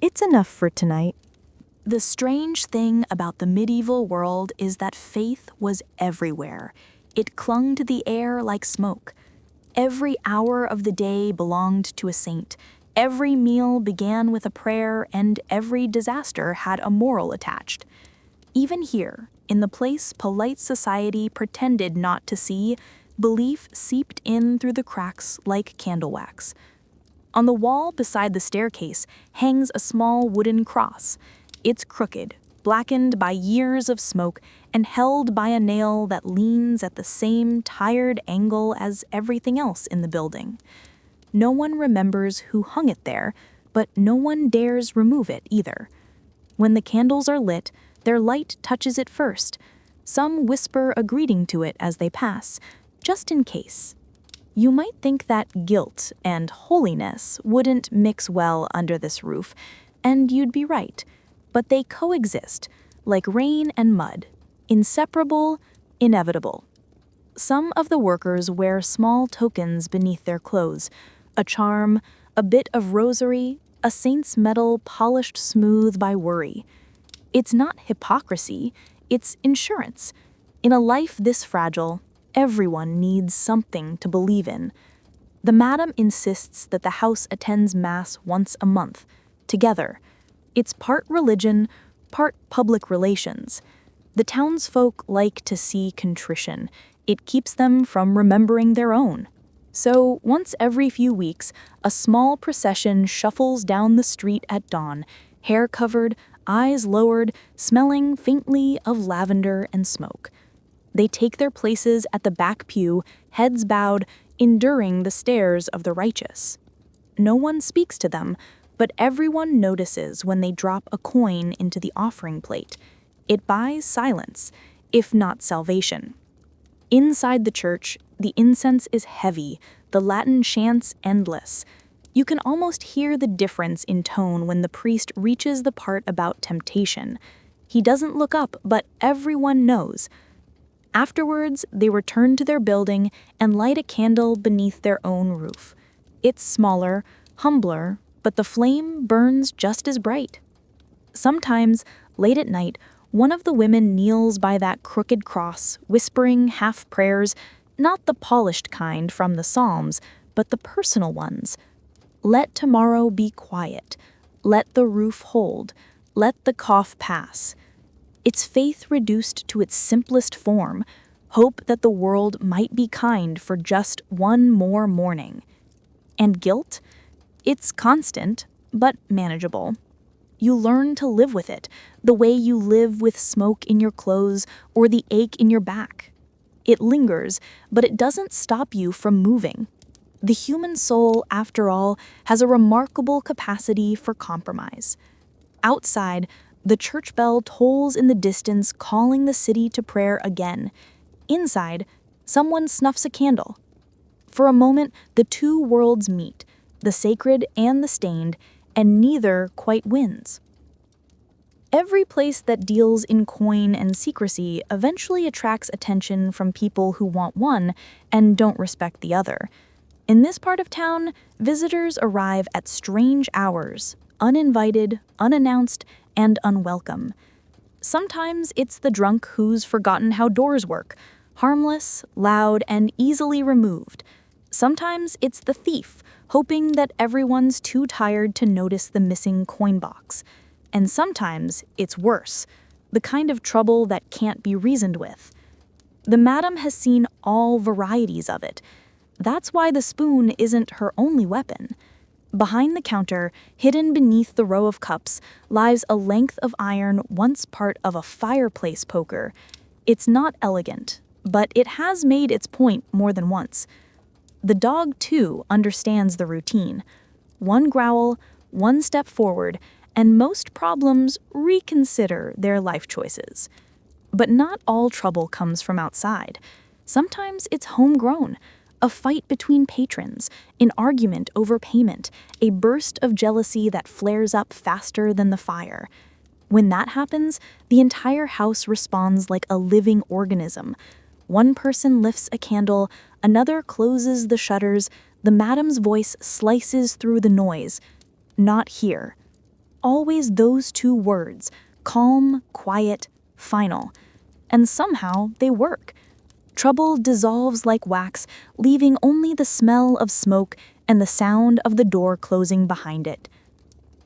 it's enough for tonight. The strange thing about the medieval world is that faith was everywhere. It clung to the air like smoke. Every hour of the day belonged to a saint. Every meal began with a prayer, and every disaster had a moral attached. Even here, in the place polite society pretended not to see, belief seeped in through the cracks like candle wax. On the wall beside the staircase hangs a small wooden cross. It's crooked, blackened by years of smoke, and held by a nail that leans at the same tired angle as everything else in the building. No one remembers who hung it there, but no one dares remove it either. When the candles are lit, their light touches it first. Some whisper a greeting to it as they pass, just in case. You might think that guilt and holiness wouldn't mix well under this roof, and you'd be right. But they coexist, like rain and mud, inseparable, inevitable. Some of the workers wear small tokens beneath their clothes, a charm, a bit of rosary, a saint's medal polished smooth by worry. It's not hypocrisy, it's insurance. In a life this fragile, everyone needs something to believe in. The madam insists that the house attends mass once a month, together. It's part religion, part public relations. The townsfolk like to see contrition. It keeps them from remembering their own. So, once every few weeks, a small procession shuffles down the street at dawn, hair covered, eyes lowered, smelling faintly of lavender and smoke. They take their places at the back pew, heads bowed, enduring the stares of the righteous. No one speaks to them, but everyone notices when they drop a coin into the offering plate. It buys silence, if not salvation. Inside the church, the incense is heavy, the Latin chants endless. You can almost hear the difference in tone when the priest reaches the part about temptation. He doesn't look up, but everyone knows. Afterwards, they return to their building and light a candle beneath their own roof. It's smaller, humbler, but the flame burns just as bright. Sometimes, late at night, one of the women kneels by that crooked cross, whispering half prayers, not the polished kind from the Psalms, but the personal ones. Let tomorrow be quiet. Let the roof hold. Let the cough pass. It's faith reduced to its simplest form, hope that the world might be kind for just one more morning. And guilt? It's constant, but manageable. You learn to live with it, the way you live with smoke in your clothes or the ache in your back. It lingers, but it doesn't stop you from moving. The human soul, after all, has a remarkable capacity for compromise. Outside, the church bell tolls in the distance, calling the city to prayer again. Inside, someone snuffs a candle. For a moment, the two worlds meet, the sacred and the stained, and neither quite wins. Every place that deals in coin and secrecy eventually attracts attention from people who want one and don't respect the other. In this part of town, visitors arrive at strange hours, uninvited, unannounced, and unwelcome. Sometimes it's the drunk who's forgotten how doors work, harmless, loud, and easily removed. Sometimes it's the thief, hoping that everyone's too tired to notice the missing coin box. And sometimes it's worse, the kind of trouble that can't be reasoned with. The madam has seen all varieties of it. That's why the spoon isn't her only weapon. Behind the counter, hidden beneath the row of cups, lies a length of iron once part of a fireplace poker. It's not elegant, but it has made its point more than once. The dog, too, understands the routine. One growl, one step forward, and most problems reconsider their life choices. But not all trouble comes from outside. Sometimes it's homegrown, a fight between patrons, an argument over payment, a burst of jealousy that flares up faster than the fire. When that happens, the entire house responds like a living organism. One person lifts a candle, another closes the shutters, the madam's voice slices through the noise. Not here. Always those two words, calm, quiet, final. And somehow they work. Trouble dissolves like wax, leaving only the smell of smoke and the sound of the door closing behind it.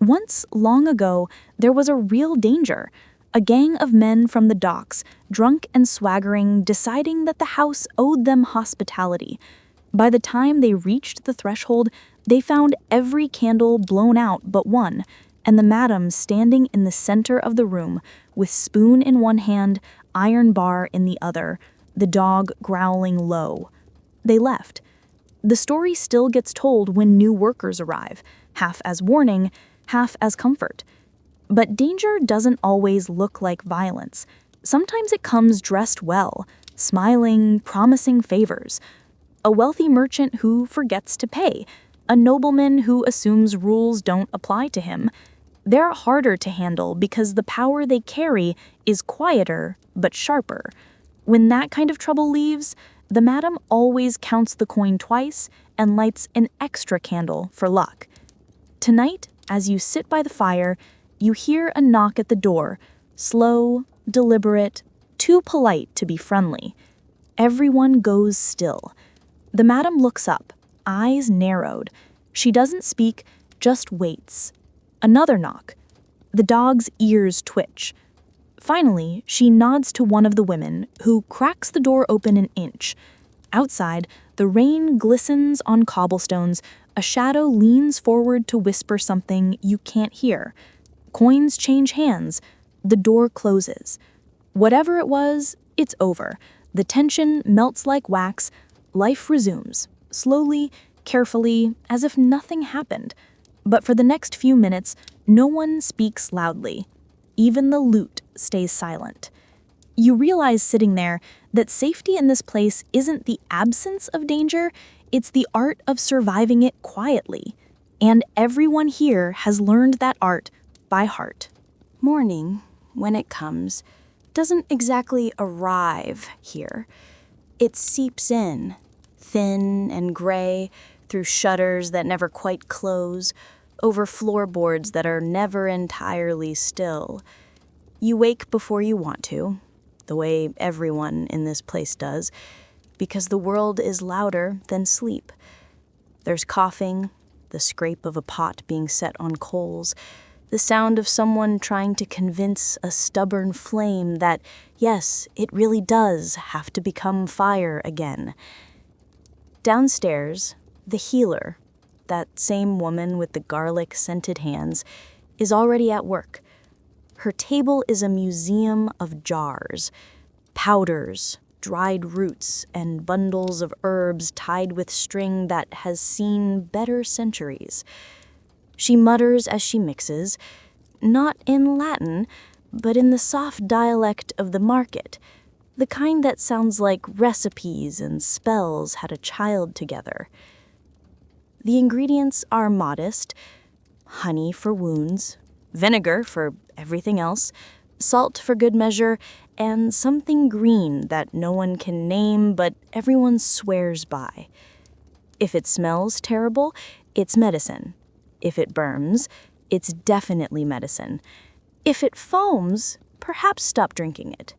Once, long ago, there was a real danger. A gang of men from the docks, drunk and swaggering, deciding that the house owed them hospitality. By the time they reached the threshold, they found every candle blown out but one, and the madam standing in the center of the room, with spoon in one hand, iron bar in the other, the dog growling low. They left. The story still gets told when new workers arrive, half as warning, half as comfort. But danger doesn't always look like violence. Sometimes it comes dressed well, smiling, promising favors. A wealthy merchant who forgets to pay, a nobleman who assumes rules don't apply to him. They're harder to handle because the power they carry is quieter but sharper. When that kind of trouble leaves, the madam always counts the coin twice and lights an extra candle for luck. Tonight, as you sit by the fire, you hear a knock at the door, slow, deliberate, too polite to be friendly. Everyone goes still. The madam looks up, eyes narrowed. She doesn't speak, just waits. Another knock. The dog's ears twitch. Finally, she nods to one of the women, who cracks the door open an inch. Outside, the rain glistens on cobblestones. A shadow leans forward to whisper something you can't hear. Coins change hands. The door closes. Whatever it was, it's over. The tension melts like wax. Life resumes, slowly, carefully, as if nothing happened. But for the next few minutes, no one speaks loudly. Even the lute stays silent. You realize sitting there that safety in this place isn't the absence of danger, it's the art of surviving it quietly. And everyone here has learned that art by heart. Morning, when it comes, doesn't exactly arrive here. It seeps in, thin and gray, through shutters that never quite close, over floorboards that are never entirely still. You wake before you want to, the way everyone in this place does, because the world is louder than sleep. There's coughing, the scrape of a pot being set on coals, the sound of someone trying to convince a stubborn flame that, yes, it really does have to become fire again. Downstairs, the healer, that same woman with the garlic-scented hands, is already at work. Her table is a museum of jars, powders, dried roots, and bundles of herbs tied with string that has seen better centuries. She mutters as she mixes, not in Latin, but in the soft dialect of the market, the kind that sounds like recipes and spells had a child together. The ingredients are modest: honey for wounds, vinegar for everything else, salt for good measure, and something green that no one can name but everyone swears by. If it smells terrible, it's medicine. If it burns, it's definitely medicine. If it foams, perhaps stop drinking it.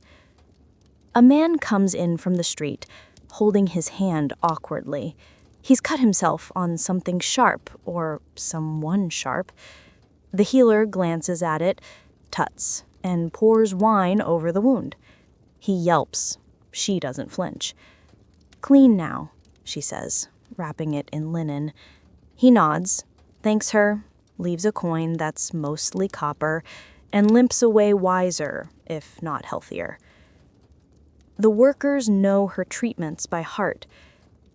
A man comes in from the street, holding his hand awkwardly. He's cut himself on something sharp, or someone sharp. The healer glances at it, tuts, and pours wine over the wound. He yelps. She doesn't flinch. "Clean now," she says, wrapping it in linen. He nods, thanks her, leaves a coin that's mostly copper, and limps away wiser, if not healthier. The workers know her treatments by heart.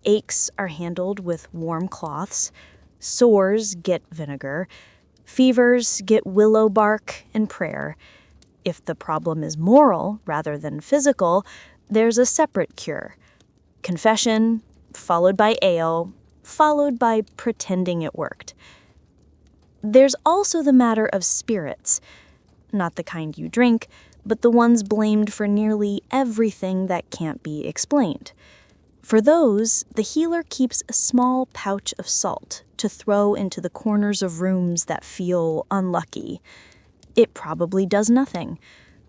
Aches are handled with warm cloths. Sores get vinegar. Fevers get willow bark and prayer. If the problem is moral rather than physical, there's a separate cure. Confession, followed by ale, followed by pretending it worked. There's also the matter of spirits, not the kind you drink, but the ones blamed for nearly everything that can't be explained. For those, the healer keeps a small pouch of salt to throw into the corners of rooms that feel unlucky. It probably does nothing,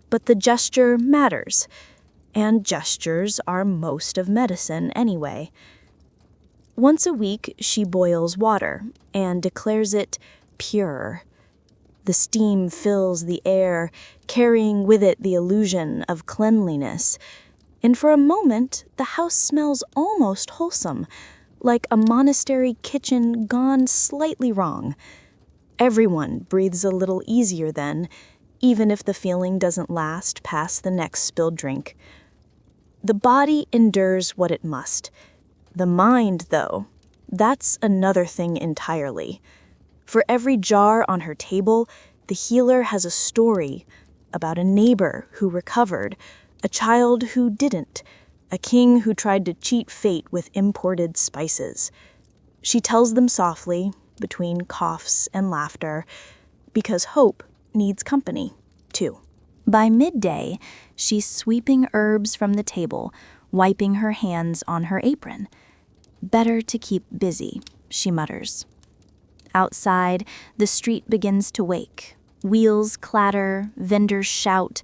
but the gesture matters, and gestures are most of medicine anyway. Once a week, she boils water and declares it pure. The steam fills the air, carrying with it the illusion of cleanliness. And for a moment, the house smells almost wholesome, like a monastery kitchen gone slightly wrong. Everyone breathes a little easier then, even if the feeling doesn't last past the next spilled drink. The body endures what it must. The mind, though, that's another thing entirely. For every jar on her table, the healer has a story about a neighbor who recovered, a child who didn't, a king who tried to cheat fate with imported spices. She tells them softly, between coughs and laughter, because hope needs company, too. By midday, she's sweeping herbs from the table, wiping her hands on her apron. Better to keep busy, she mutters. Outside, the street begins to wake. Wheels clatter, vendors shout.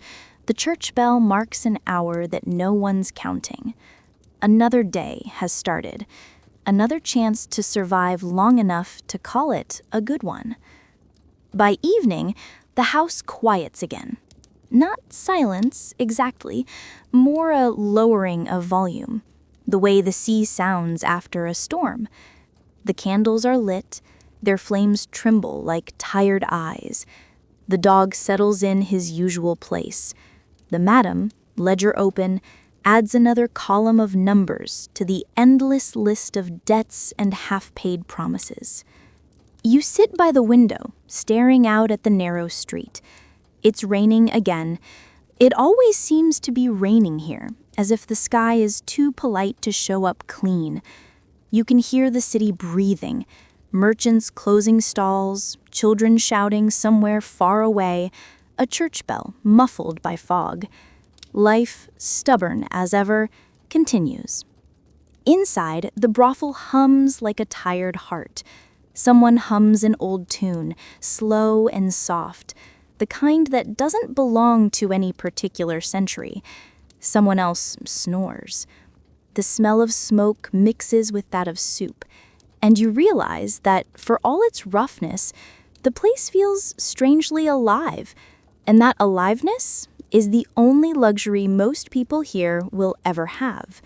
The church bell marks an hour that no one's counting. Another day has started. Another chance to survive long enough to call it a good one. By evening, the house quiets again. Not silence, exactly, more a lowering of volume, the way the sea sounds after a storm. The candles are lit, their flames tremble like tired eyes. The dog settles in his usual place. The madam, ledger open, adds another column of numbers to the endless list of debts and half-paid promises. You sit by the window, staring out at the narrow street. It's raining again. It always seems to be raining here, as if the sky is too polite to show up clean. You can hear the city breathing, merchants closing stalls, children shouting somewhere far away, a church bell muffled by fog. Life, stubborn as ever, continues. Inside, the brothel hums like a tired heart. Someone hums an old tune, slow and soft, the kind that doesn't belong to any particular century. Someone else snores. The smell of smoke mixes with that of soup, and you realize that, for all its roughness, the place feels strangely alive, and that aliveness is the only luxury most people here will ever have.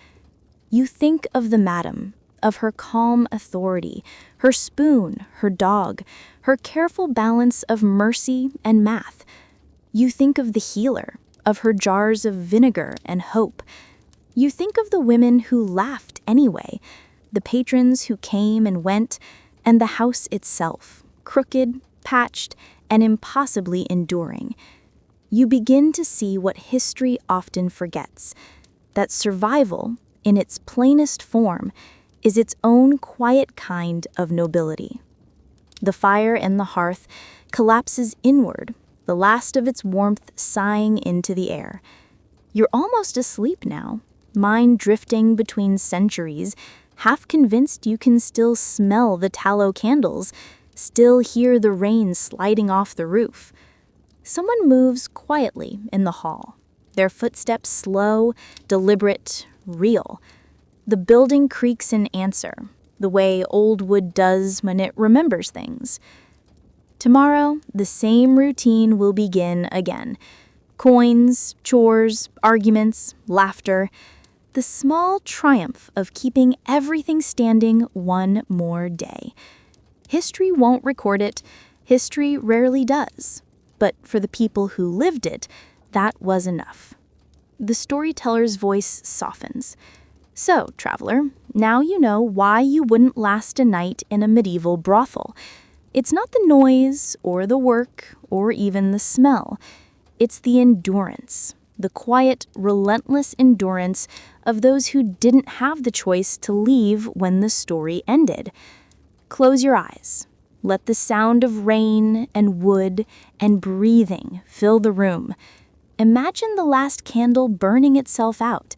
You think of the madam, of her calm authority, her spoon, her dog, her careful balance of mercy and math. You think of the healer, of her jars of vinegar and hope. You think of the women who laughed anyway, the patrons who came and went, and the house itself, crooked, patched, and impossibly enduring. You begin to see what history often forgets, that survival, in its plainest form, is its own quiet kind of nobility. The fire in the hearth collapses inward, the last of its warmth sighing into the air. You're almost asleep now, mind drifting between centuries, half convinced you can still smell the tallow candles, still hear the rain sliding off the roof. Someone moves quietly in the hall, their footsteps slow, deliberate, real. The building creaks in answer, the way old wood does when it remembers things. Tomorrow, the same routine will begin again. Coins, chores, arguments, laughter. The small triumph of keeping everything standing one more day. History won't record it. History rarely does. But for the people who lived it, that was enough. The storyteller's voice softens. So, traveler, now you know why you wouldn't last a night in a medieval brothel. It's not the noise, or the work, or even the smell. It's the endurance, the quiet, relentless endurance of those who didn't have the choice to leave when the story ended. Close your eyes. Let the sound of rain and wood and breathing fill the room. Imagine the last candle burning itself out,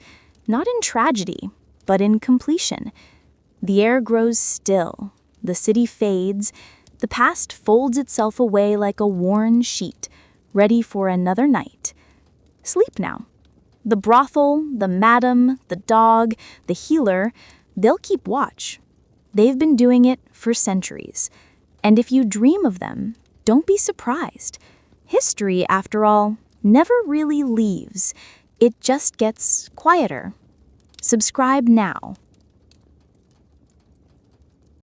not in tragedy, but in completion. The air grows still, the city fades, the past folds itself away like a worn sheet, ready for another night. Sleep now. The brothel, the madam, the dog, the healer, they'll keep watch. They've been doing it for centuries. And if you dream of them, don't be surprised. History, after all, never really leaves. It just gets quieter. Subscribe now